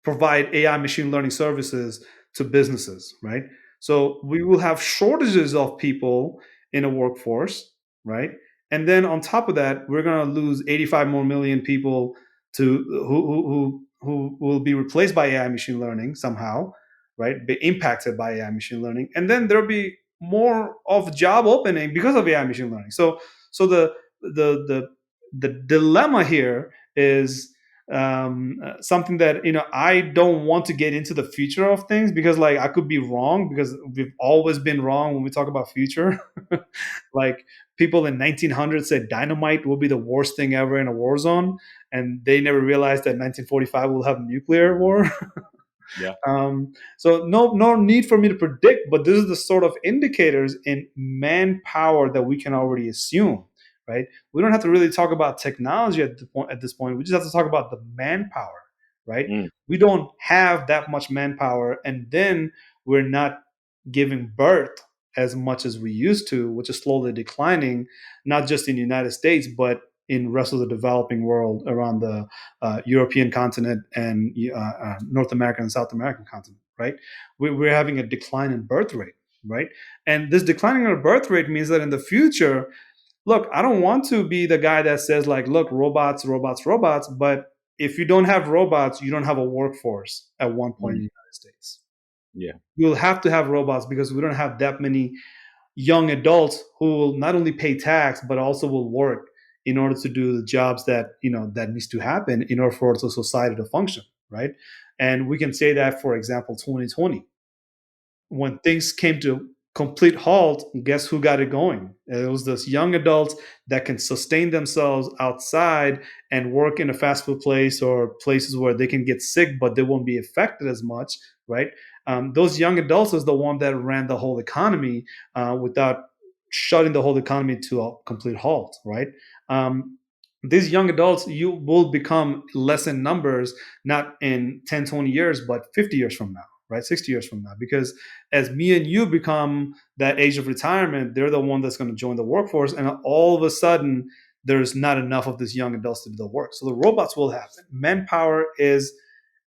provide AI machine learning services to businesses, right? So we will have shortages of people in a workforce, right? And then on top of that, we're going to lose 85 more million people to who will be replaced by AI machine learning somehow, right? Be impacted by AI machine learning, and then there'll be more of job opening because of AI machine learning. So the the the dilemma here is something that I don't want to get into the future of things, because like I could be wrong, because we've always been wrong when we talk about future. Like people in 1900 said dynamite will be the worst thing ever in a war zone, and they never realized that 1945 will have nuclear war. Yeah. So no need for me to predict, but this is the sort of indicators in manpower that we can already assume, right? We don't have to really talk about technology at this point. We just have to talk about the manpower, right? Mm. We don't have that much manpower, and then we're not giving birth as much as we used to, which is slowly declining, not just in the United States, but in the rest of the developing world around the European continent and North American and South American continent, right? We're having a decline in birth rate, right? And this declining in birth rate means that in the future, look, I don't want to be the guy that says like, look, robots, robots, robots, but if you don't have robots, you don't have a workforce at one point in Mm. the United States. Yeah. You'll have to have robots because we don't have that many young adults who will not only pay tax but also will work in order to do the jobs that that needs to happen in order for the society to function, right? And we can say that, for example, 2020, when things came to complete halt, guess who got it going? It was those young adults that can sustain themselves outside and work in a fast food place or places where they can get sick, but they won't be affected as much, right? Those young adults is the one that ran the whole economy without shutting the whole economy to a complete halt, right? These young adults, you will become less in numbers, not in 10, 20 years, but 50 years from now, right? 60 years from now, because as me and you become that age of retirement, they're the one that's going to join the workforce, and all of a sudden there's not enough of these young adults to do the work. So the robots will happen. Manpower is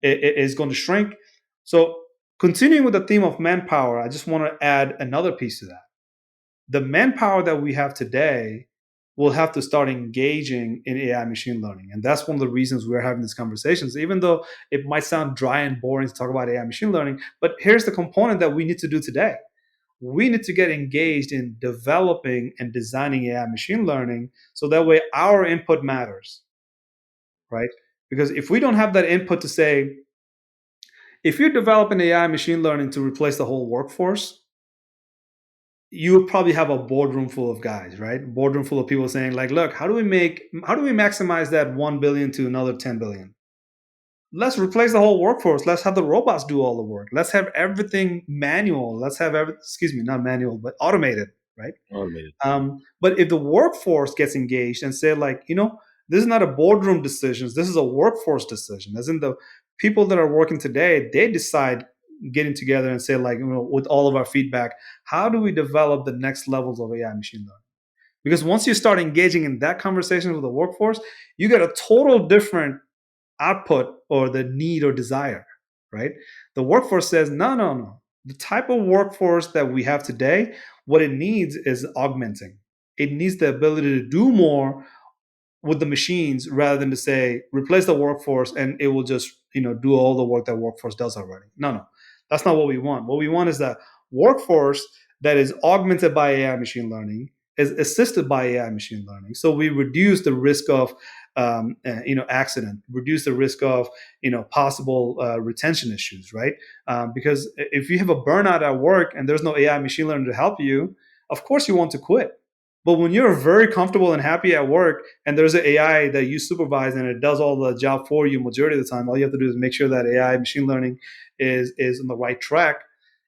going to shrink. So continuing with the theme of manpower, I just want to add another piece to that. The manpower that we have today will have to start engaging in AI machine learning. And that's one of the reasons we're having these conversations, even though it might sound dry and boring to talk about AI machine learning. But here's the component that we need to do today. We need to get engaged in developing and designing AI machine learning so that way our input matters, right? Because if we don't have that input to say, if you're developing AI machine learning to replace the whole workforce, you would probably have a boardroom full of guys, right? Boardroom full of people saying like, look, how do we maximize that 1 billion to another 10 billion? Let's replace the whole workforce. Let's have the robots do all the work. Let's have everything manual. Let's have excuse me, not manual, but automated, right? Automated. But if the workforce gets engaged and say like, this is not a boardroom decision. This is a workforce decision. As in the people that are working today, they decide getting together and say like, with all of our feedback, how do we develop the next levels of AI machine learning? Because once you start engaging in that conversation with the workforce, you get a total different output or the need or desire, right? The workforce says, no, no, no. The type of workforce that we have today, what it needs is augmenting. It needs the ability to do more with the machines rather than to say replace the workforce and it will just do all the work that workforce does already. No, no, that's not what we want. What we want is that workforce that is augmented by AI machine learning, is assisted by AI machine learning, so we reduce the risk of accident, reduce the risk of possible retention issues, right? Because if you have a burnout at work and there's no AI machine learning to help you, of course you want to quit. But when you're very comfortable and happy at work and there's an AI that you supervise and it does all the job for you majority of the time, all you have to do is make sure that AI machine learning is on the right track.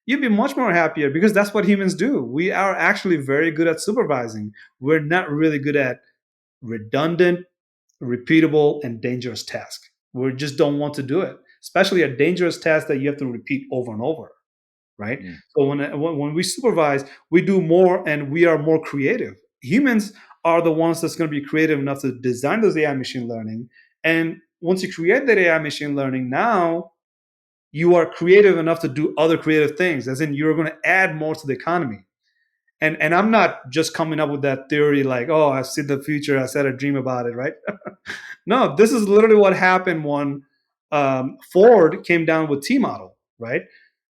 You'd be much more happier because that's what humans do. We are actually very good at supervising. We're not really good at redundant, repeatable, and dangerous task. We just don't want to do it, especially a dangerous task that you have to repeat over and over, right? Mm. So when we supervise, we do more and we are more creative. Humans are the ones that's going to be creative enough to design those AI machine learning. And once you create that AI machine learning, now you are creative enough to do other creative things, as in you're going to add more to the economy. And I'm not just coming up with that theory like, oh, I see the future, I said a dream about it, right? No, this is literally what happened when Ford came down with T model, right?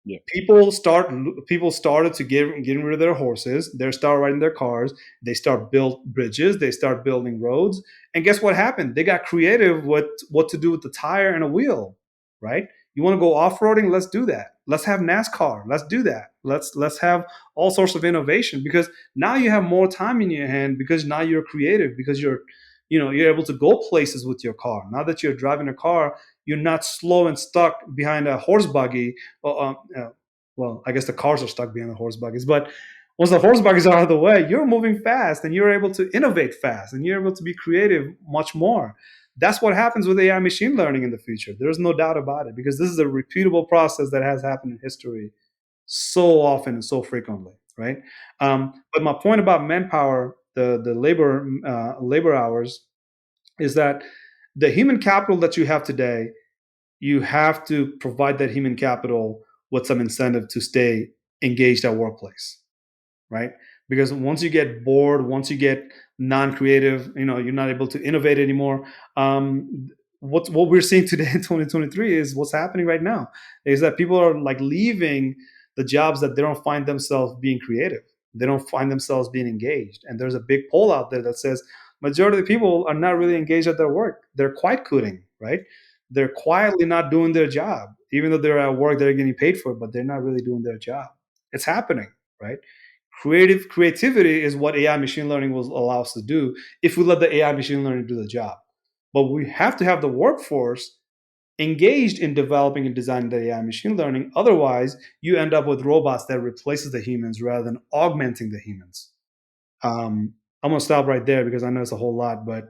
Yeah. People started to getting rid of their horses. They start riding their cars. They start build bridges. They start building roads. And guess what happened? They got creative with what to do with the tire and a wheel, right? You want to go off roading? Let's do that. Let's have NASCAR. Let's do that. Let's have all sorts of innovation, because now you have more time in your hand, because now you're creative, because you're able to go places with your car. Now that you're driving a car, you're not slow and stuck behind a horse buggy. Well, I guess the cars are stuck behind the horse buggies, but once the horse buggies are out of the way, you're moving fast and you're able to innovate fast and you're able to be creative much more. That's what happens with AI machine learning in the future. There's no doubt about it, because this is a repeatable process that has happened in history so often and so frequently, right? But my point about manpower, the labor hours, is that the human capital that you have today, you have to provide that human capital with some incentive to stay engaged at workplace, right? Because once you get bored, once you get non-creative, you're not able to innovate anymore. What we're seeing today in 2023 is what's happening right now, is that people are like leaving the jobs that they don't find themselves being creative. They don't find themselves being engaged. And there's a big poll out there that says majority of the people are not really engaged at their work. They're quiet quitting, right? They're quietly not doing their job, even though they're at work, they're getting paid for it, but they're not really doing their job. It's happening, right? Creativity is what AI machine learning will allow us to do if we let the AI machine learning do the job. But we have to have the workforce engaged in developing and designing the AI machine learning. Otherwise, you end up with robots that replaces the humans rather than augmenting the humans. I'm gonna stop right there because I know it's a whole lot, but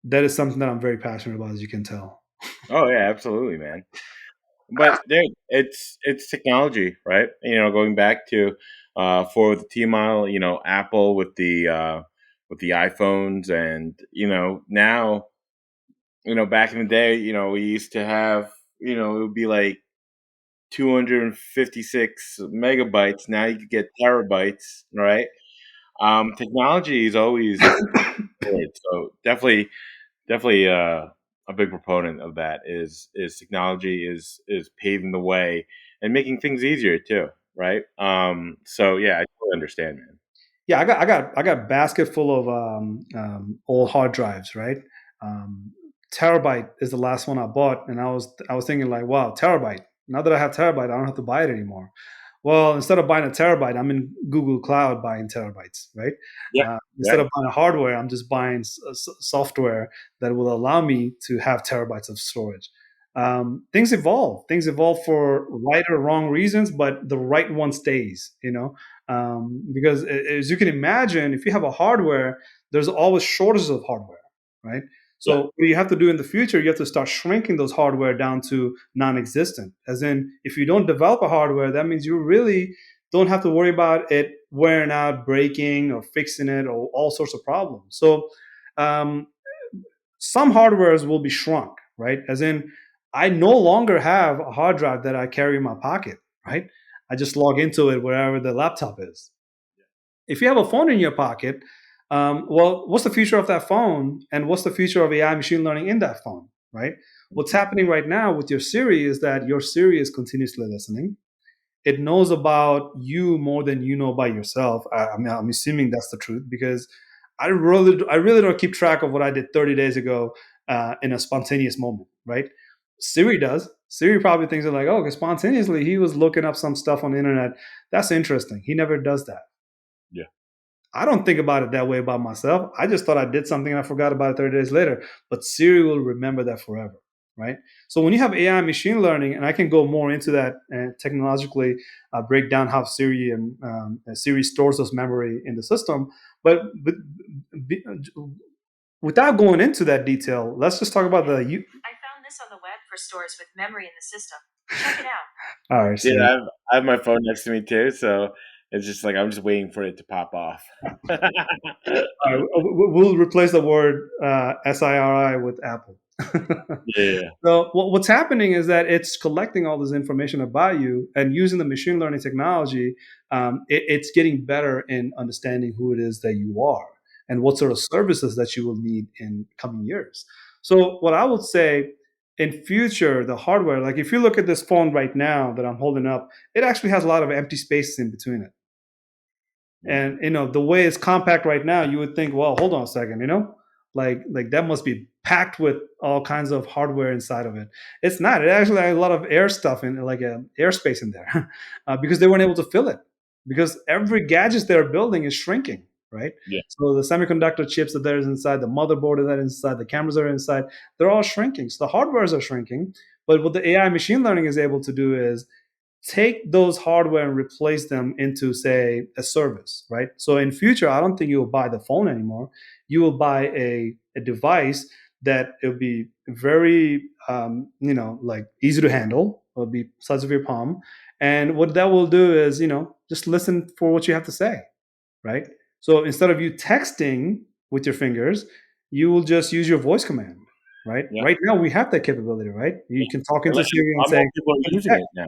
that is something that I'm very passionate about, as you can tell. Oh yeah, absolutely, man. But there, it's technology, right? Going back to for the T model, Apple with the iPhones, and now back in the day, we used to have it would be like 256 megabytes. Now you could get terabytes, right? Technology is always forward, so definitely a big proponent of that is technology is paving the way and making things easier too, right? So yeah, I totally understand, man. Yeah, I got basket full of old hard drives, right? Um, terabyte is the last one I bought, and I was thinking like, wow, terabyte. Now that I have terabyte, I don't have to buy it anymore. Well, instead of buying a terabyte, I'm in Google Cloud buying terabytes, right? Yeah, Instead yeah, of buying hardware, I'm just buying software that will allow me to have terabytes of storage. Things evolve. Things evolve for right or wrong reasons, but the right one stays. Because as you can imagine, if you have a hardware, there's always shortages of hardware, right? yeah, So what you have to do in the future, you have to start shrinking those hardware down to non-existent. As in, if you don't develop a hardware, that means you really don't have to worry about it wearing out, breaking, or fixing it, or all sorts of problems. So um, some hardwares will be shrunk, right? As in, I no longer have a hard drive that I carry in my pocket, right? I just log into it wherever the laptop is. If you have a phone in your pocket, well, what's the future of that phone, and what's the future of AI machine learning in that phone, right? What's happening right now with your Siri is that your Siri is continuously listening. It knows about you more than you know about yourself. I mean, I'm assuming that's the truth, because I really don't keep track of what I did 30 days ago in a spontaneous moment, right? Siri does. Siri probably thinks like, oh, spontaneously he was looking up some stuff on the internet. That's interesting. He never does that. yeah. I don't think about it that way about myself. I just thought I did something and I forgot about it 30 days later. But Siri will remember that forever, right? So when you have AI machine learning, and I can go more into that and technologically break down how Siri and Siri stores those memory in the system. But without going into that detail, let's just talk about the you. I found this on the web for stores with memory in the system. Check it out. All right, Yeah, see. I have my phone next to me too, so it's just like I'm just waiting for it to pop off. All right, we'll replace the word SIRI with Apple. Yeah, So what's happening is that it's collecting all this information about you and using the machine learning technology. It's getting better in understanding who it is that you are and what sort of services that you will need in coming years. So what I would say in future, the hardware, like if you look at this phone right now that I'm holding up, it actually has a lot of empty spaces in between it. yeah, And the way it's compact right now, you would think, well, hold on a second, like that must be packed with all kinds of hardware inside of it. It's not. It actually has a lot of air stuff in, like airspace in there, because they weren't able to fill it because every gadget they're building is shrinking, right? yeah, So the semiconductor chips that there's inside, the motherboard that is inside, the cameras that are inside, they're all shrinking. So the hardwares are shrinking. But what the AI machine learning is able to do is take those hardware and replace them into, say, a service, right? So in future, I don't think you will buy the phone anymore. You will buy a device that it will be very like easy to handle. It'll be size of your palm, and what that will do is just listen for what you have to say, right? So instead of you texting with your fingers, you will just use your voice command, right? yeah, Right now we have that capability, right? yeah. You can talk And into a Siri and lot more say, people are "Give me using text," it now.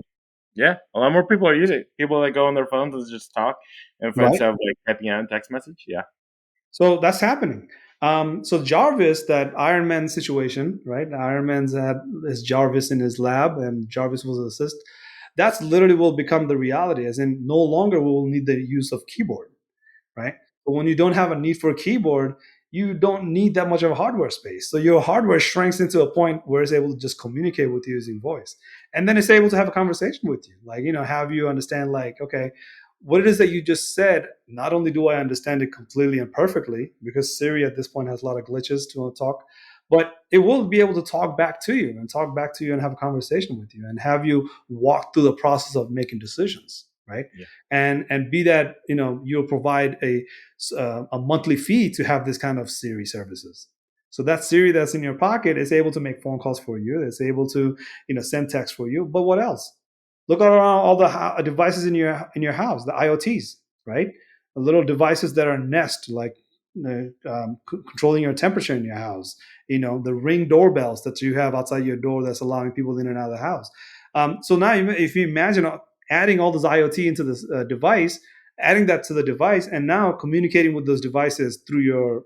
Yeah, a lot more people are using it. People that go on their phones and just talk, and right? instead of like typing out a text message. Yeah, So that's happening. So Jarvis, that Iron Man situation, right? Iron Man's had his Jarvis in his lab, and Jarvis was an assist. That's literally will become the reality, as in no longer will need the use of keyboard, right? But when you don't have a need for a keyboard, you don't need that much of a hardware space. So your hardware shrinks into a point where it's able to just communicate with you using voice. And then it's able to have a conversation with you. Like, have you understand, like, okay, what it is that you just said, not only do I understand it completely and perfectly, because Siri at this point has a lot of glitches to talk, but it will be able to talk back to you and talk back to you and have a conversation with you and have you walk through the process of making decisions, right? yeah, And be that you'll provide a monthly fee to have this kind of Siri services. So that Siri that's in your pocket is able to make phone calls for you. It's able to send text for you. But what else? Look around all the devices in your house, the IoTs, right? The little devices that are Nest, like controlling your temperature in your house. The Ring doorbells that you have outside your door that's allowing people in and out of the house. So now, if you imagine adding all this IoT into this device, adding that to the device, and now communicating with those devices through your,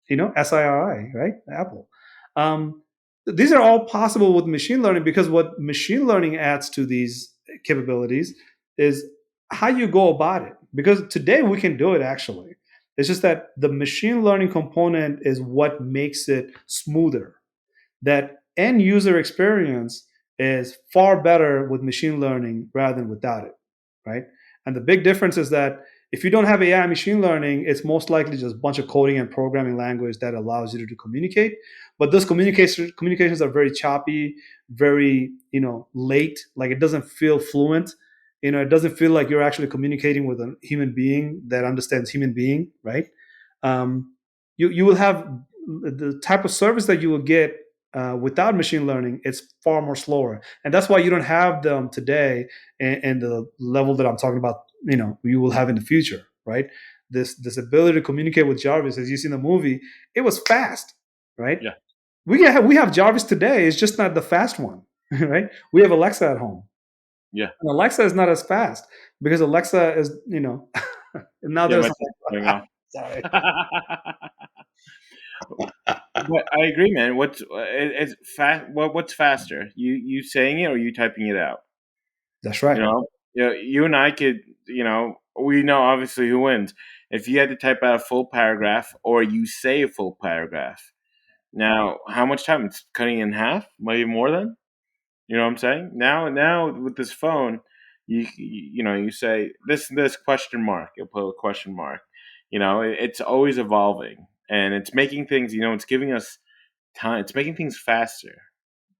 SIRI, right? Apple. Um, these are all possible with machine learning because what machine learning adds to these capabilities is how you go about it. Because today we can do it actually. It's just that the machine learning component is what makes it smoother, that end user experience is far better with machine learning rather than without it, right? And the big difference is that if you don't have AI machine learning, it's most likely just a bunch of coding and programming language that allows you to communicate. But those communications are very choppy, very late. Like it doesn't feel fluent. It doesn't feel like you're actually communicating with a human being that understands human being, right? You will have the type of service that you will get without machine learning. It's far more slower, and that's why you don't have them today in the level that I'm talking about. You will have in the future, right? This ability to communicate with Jarvis, as you see in the movie, it was fast, right? yeah, We have Jarvis today. It's just not the fast one, right? We have Alexa at home, yeah, and Alexa is not as fast because Alexa is, now yeah. there's My thing's going off. sorry. But I agree, man. It's fast? What's faster? You saying it or you typing it out? That's You right. know, you and I could. We know obviously who wins if you had to type out a full paragraph or you say a full paragraph. Now, how much time? It's cutting in half, maybe more than. You know what I'm saying? Now with this phone, you say this question mark. You'll put a question mark. It's always evolving, and it's making things. It's giving us time. It's making things faster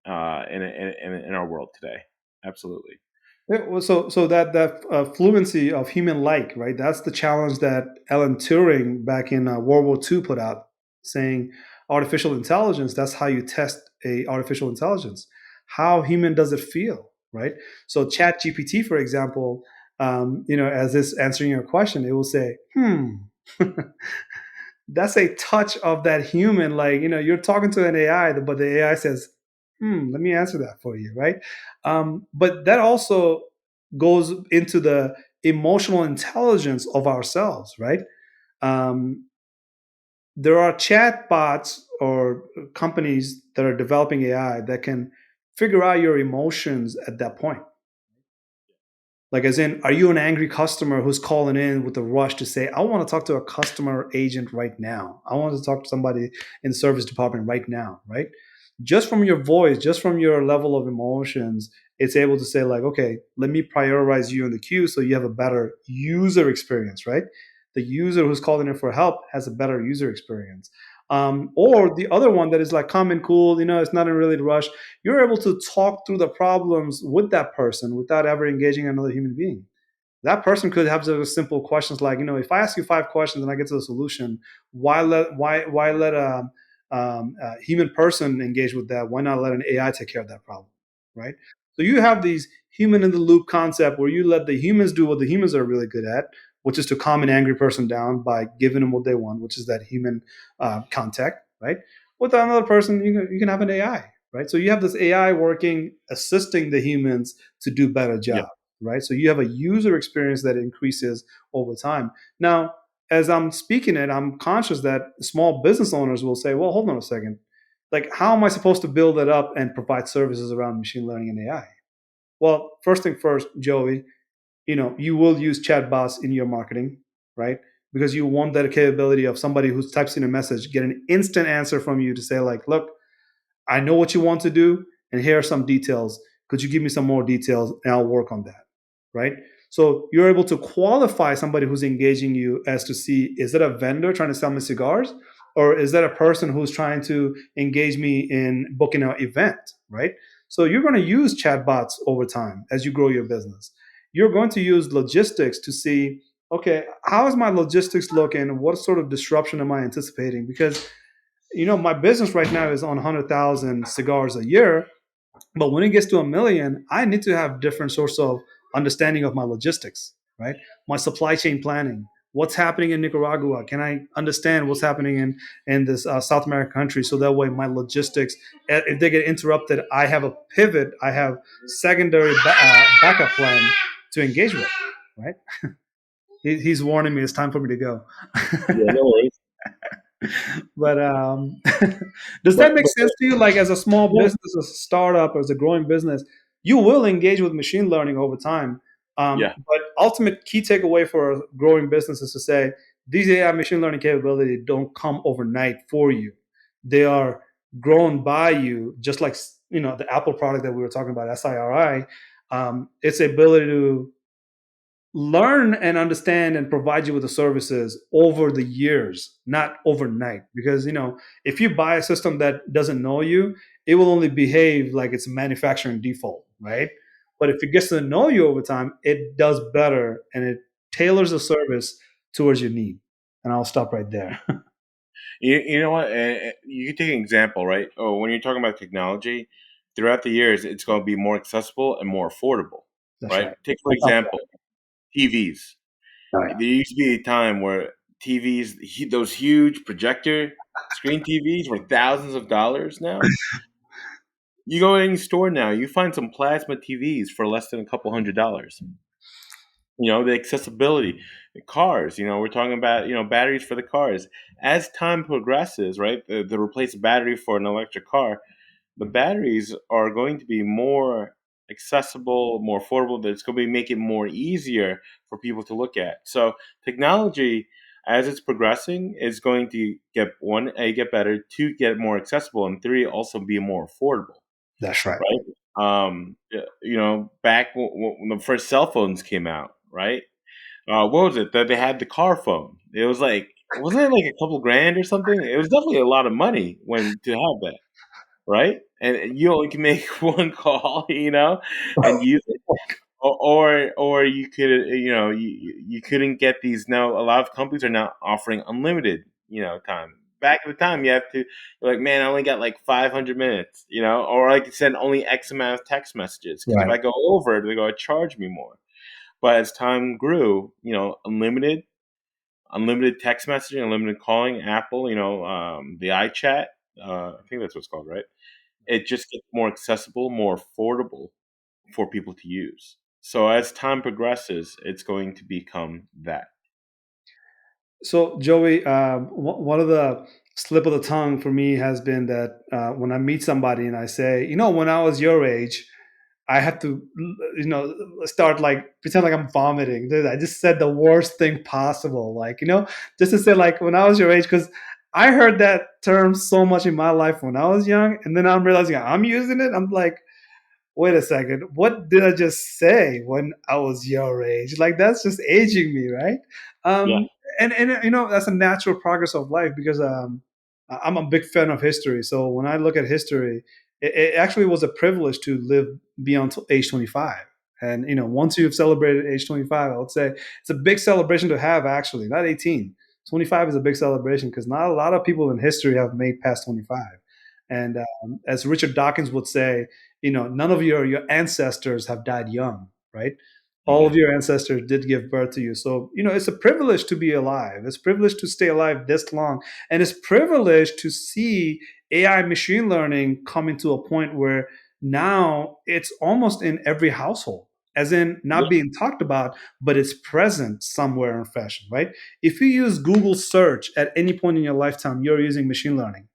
in our world today. Absolutely. Yeah, well, so that fluency of human like, right? That's the challenge that Alan Turing back in World War II put out. saying artificial intelligence, that's how you test a artificial intelligence. How human does it feel, right? So chat GPT, for example, as this answering your question, it will say, that's a touch of that human. Like, you're talking to an AI, but the AI says, let me answer that for you, right? But that also goes into the emotional intelligence of ourselves, right? Um, there are chat bots or companies that are developing AI that can figure out your emotions at that point. Like, as in, are you an angry customer who's calling in with a rush to say, I want to talk to a customer agent right now? I want to talk to somebody in the service department right now, right? Just from your voice, just from your level of emotions, it's able to say, like, okay, let me prioritize you in the queue so you have a better user experience, right? The user who's calling in for help has a better user experience. Or the other one that is like calm and cool, it's not a really rush, you're able to talk through the problems with that person without ever engaging another human being. That person could have those simple questions like, if I ask you 5 questions and I get to the solution, why let a human person engage with that? Why not let an AI take care of that problem, right? So you have these human in the loop concept where you let the humans do what the humans are really good at, which is to calm an angry person down by giving them what they want, which is that human contact, right? With another person, you can have an AI, right? So you have this AI working, assisting the humans to do better Yeah. jobs, right? So you have a user experience that increases over time. Now, as I'm speaking it, I'm conscious that small business owners will say, well, hold on a second. Like, how am I supposed to build it up and provide services around machine learning and AI? Well, first thing first, Joey, you will use chatbots in your marketing, right? Because you want that capability of somebody who types in a message, get an instant answer from you to say, like, look, I know what you want to do, and here are some details. Could you give me some more details, and I'll work on that, right? So you're able to qualify somebody who's engaging you as to see, is it a vendor trying to sell me cigars, or is that a person who's trying to engage me in booking an event, right? So you're going to use chatbots over time as you grow your business. You're going to use logistics to see, okay, how is my logistics looking? What sort of disruption am I anticipating? Because my business right now is on 100,000 cigars a year, but when it gets to a million, I need to have different sorts of understanding of my logistics, right? My supply chain planning. What's happening in Nicaragua? Can I understand what's happening in this South American country? So that way, my logistics, if they get interrupted, I have a pivot. I have secondary backup plan to engage with, right? He's warning me. It's time for me to go. Yeah, no worries. But does that make But sense to you? Like, as a small yeah, business, as a startup, as a growing business, you will engage with machine learning over time. yeah. But ultimate key takeaway for a growing business is to say these AI machine learning capabilities don't come overnight for you. They are grown by you, just like the Apple product that we were talking about, SIRI. Its ability to learn and understand and provide you with the services over the years, not overnight. Because if you buy a system that doesn't know you, it will only behave like it's a manufacturing default, right? But if it gets to know you over time, it does better and it tailors the service towards your need. And I'll stop right there. You know what? You can take an example, right? Oh, when you're talking about technology, throughout the years, it's going to be more accessible and more affordable, That's right? right. Take for I'll stop there. example, TVs. Oh, There used to be a time where TVs, those huge projector screen TVs, were thousands of dollars. Now you go to any store now, you find some plasma TVs for less than a couple $100. The accessibility, the cars. We're talking about batteries for the cars. As time progresses, right, to replace a battery for an electric car, the batteries are going to be more accessible, more affordable. That it's going to be make it more easier for people to look at. So technology, as it's progressing, is going to get better, two, get more accessible, and three, also be more affordable. that's right. Right? Back when the first cell phones came out, right? What was it that they had the car phone? It was like, wasn't it like a couple grand or something? It was definitely a lot of money when to have that, right? And you only can make one call, and use it, or you could, you couldn't get these. Now a lot of companies are now offering unlimited, time. back at the time, you have to you're like, man, I only got like 500 minutes, or I could send only X amount of text messages because if Right. I go over, they're going to charge me more. But as time grew, unlimited text messaging, unlimited calling, Apple, the iChat, I think that's what it's called, right? It just gets more accessible, more affordable for people to use. So as time progresses, it's going to become that. So, Joey, one of the slip of the tongue for me has been that when I meet somebody and I say, when I was your age, I have to, start like pretend like I'm vomiting. Dude, I just said the worst thing possible, like just to say like when I was your age, because I heard that term so much in my life when I was young, and then I'm realizing I'm using it. I'm like, wait a second, what did I just say when I was your age? Like that's just aging me, right? Yeah, And that's a natural progress of life because I'm a big fan of history. So when I look at history, it actually was a privilege to live beyond age 25. And once you've celebrated age 25, I would say it's a big celebration to have. Actually, not 18. 25 is a big celebration because not a lot of people in history have made past 25. And as Richard Dawkins would say, none of your ancestors have died young, right? All of exactly. your ancestors did give birth to you. So it's a privilege to be alive. It's a privilege to stay alive this long, and it's a privilege to see AI machine learning come into a point where now it's almost in every household, as in Yeah, not being talked about, but it's present somewhere in fashion, right? If you use Google search at any point in your lifetime, you're using machine learning,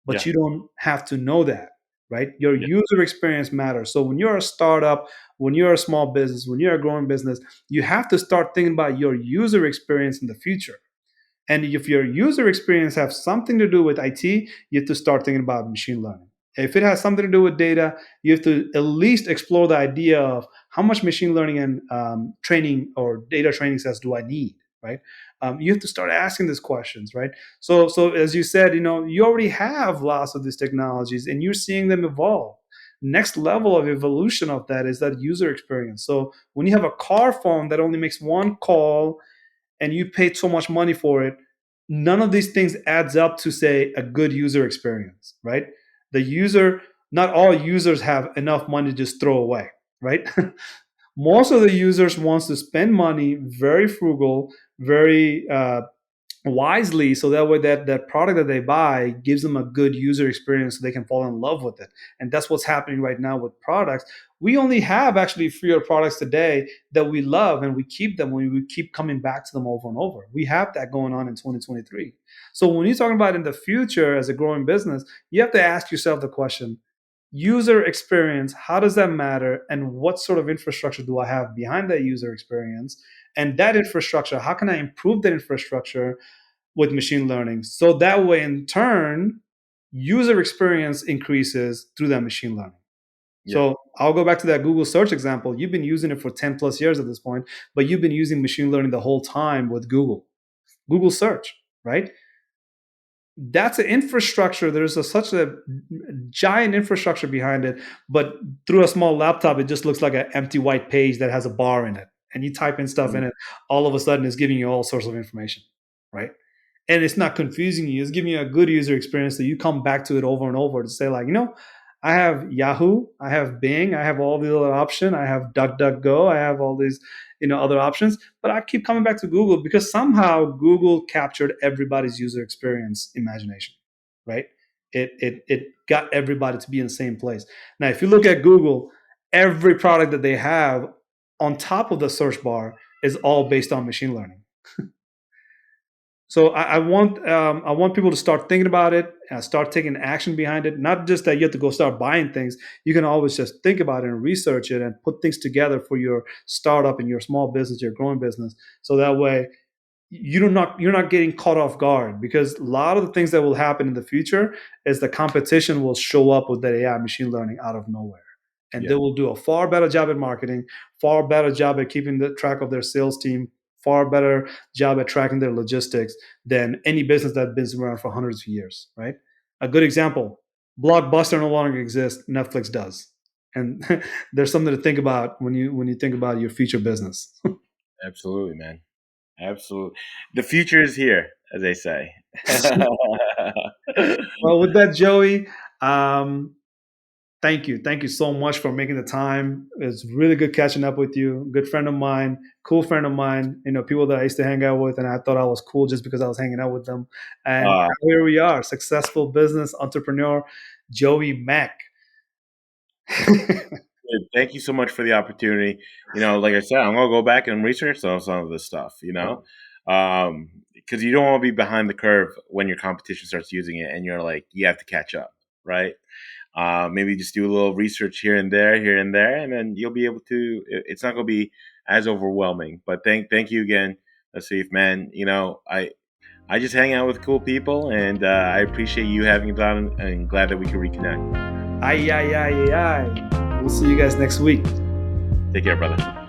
but yeah, you don't have to know that, right? Your yeah, user experience matters. So when you're a startup, when you're a small business, when you're a growing business, you have to start thinking about your user experience in the future. And if your user experience has something to do with IT, you have to start thinking about machine learning. If it has something to do with data, you have to at least explore the idea of how much machine learning and training or data training sets do I need, right? You have to start asking these questions, right? So as you said, you already have lots of these technologies, and you're seeing them evolve. Next level of evolution of that is that user experience. So when you have a car phone that only makes one call and you paid so much money for it, none of these things adds up to say a good user experience, right? The user, not all users have enough money to just throw away, right? Most of the users wants to spend money, very frugal, very wisely, so that way that product that they buy gives them a good user experience so they can fall in love with it. And that's what's happening right now with products. We only have actually fewer products today that we love, and we keep them when we keep coming back to them over and over. We have that going on in 2023. So when you're talking about in the future as a growing business, you have to ask yourself the question, user experience, how does that matter, and what sort of infrastructure do I have behind that user experience? And that infrastructure, how can I improve that infrastructure with machine learning? So that way, in turn, user experience increases through that machine learning. yeah. So I'll go back to that Google search example. You've been using it for 10 plus years at this point, but you've been using machine learning the whole time with Google search, right? That's an infrastructure. There's such a giant infrastructure behind it, but through a small laptop, it just looks like an empty white page that has a bar in it. And you type in stuff in Mm. it, all of a sudden it's giving you all sorts of information, right? And it's not confusing you. It's giving you a good user experience that you come back to it over and over to say, like, I have Yahoo, I have Bing, I have all these other options, I have DuckDuckGo, I have all these, other options, but I keep coming back to Google because somehow Google captured everybody's user experience imagination, right? It got everybody to be in the same place. Now, if you look at Google, every product that they have on top of the search bar is all based on machine learning. So I want people to start thinking about it and start taking action behind it. Not just that you have to go start buying things. You can always just think about it and research it and put things together for your startup and your small business, your growing business. So that way you're not getting caught off guard, because a lot of the things that will happen in the future is the competition will show up with that AI machine learning out of nowhere, and they Yeah, will do a far better job at marketing, far better job at keeping the track of their sales team, far better job at tracking their logistics than any business that's been around for hundreds of years, right? A good example, Blockbuster no longer exists, Netflix does. And there's something to think about when you think about your future business. absolutely, man. Absolutely. The future is here. as they say. Well, with that, Joey, um, thank you. Thank you so much for making the time. It's really good catching up with you. Good friend of mine, cool friend of mine, people that I used to hang out with, and I thought I was cool just because I was hanging out with them. And uh, here we are, successful business entrepreneur, Joey Mack. Thank you so much for the opportunity. Like I said, I'm gonna go back and research some of this stuff. Because you don't want to be behind the curve when your competition starts using it, and you're like, you have to catch up, right? Maybe just do a little research here and there, and then you'll be able to. It's not gonna be as overwhelming. But thank you again, Asif, man. I just hang out with cool people, and I appreciate you having it on, and glad that we can reconnect. Ay, ay, ay, ay, ay. We'll see you guys next week. Take care, brother.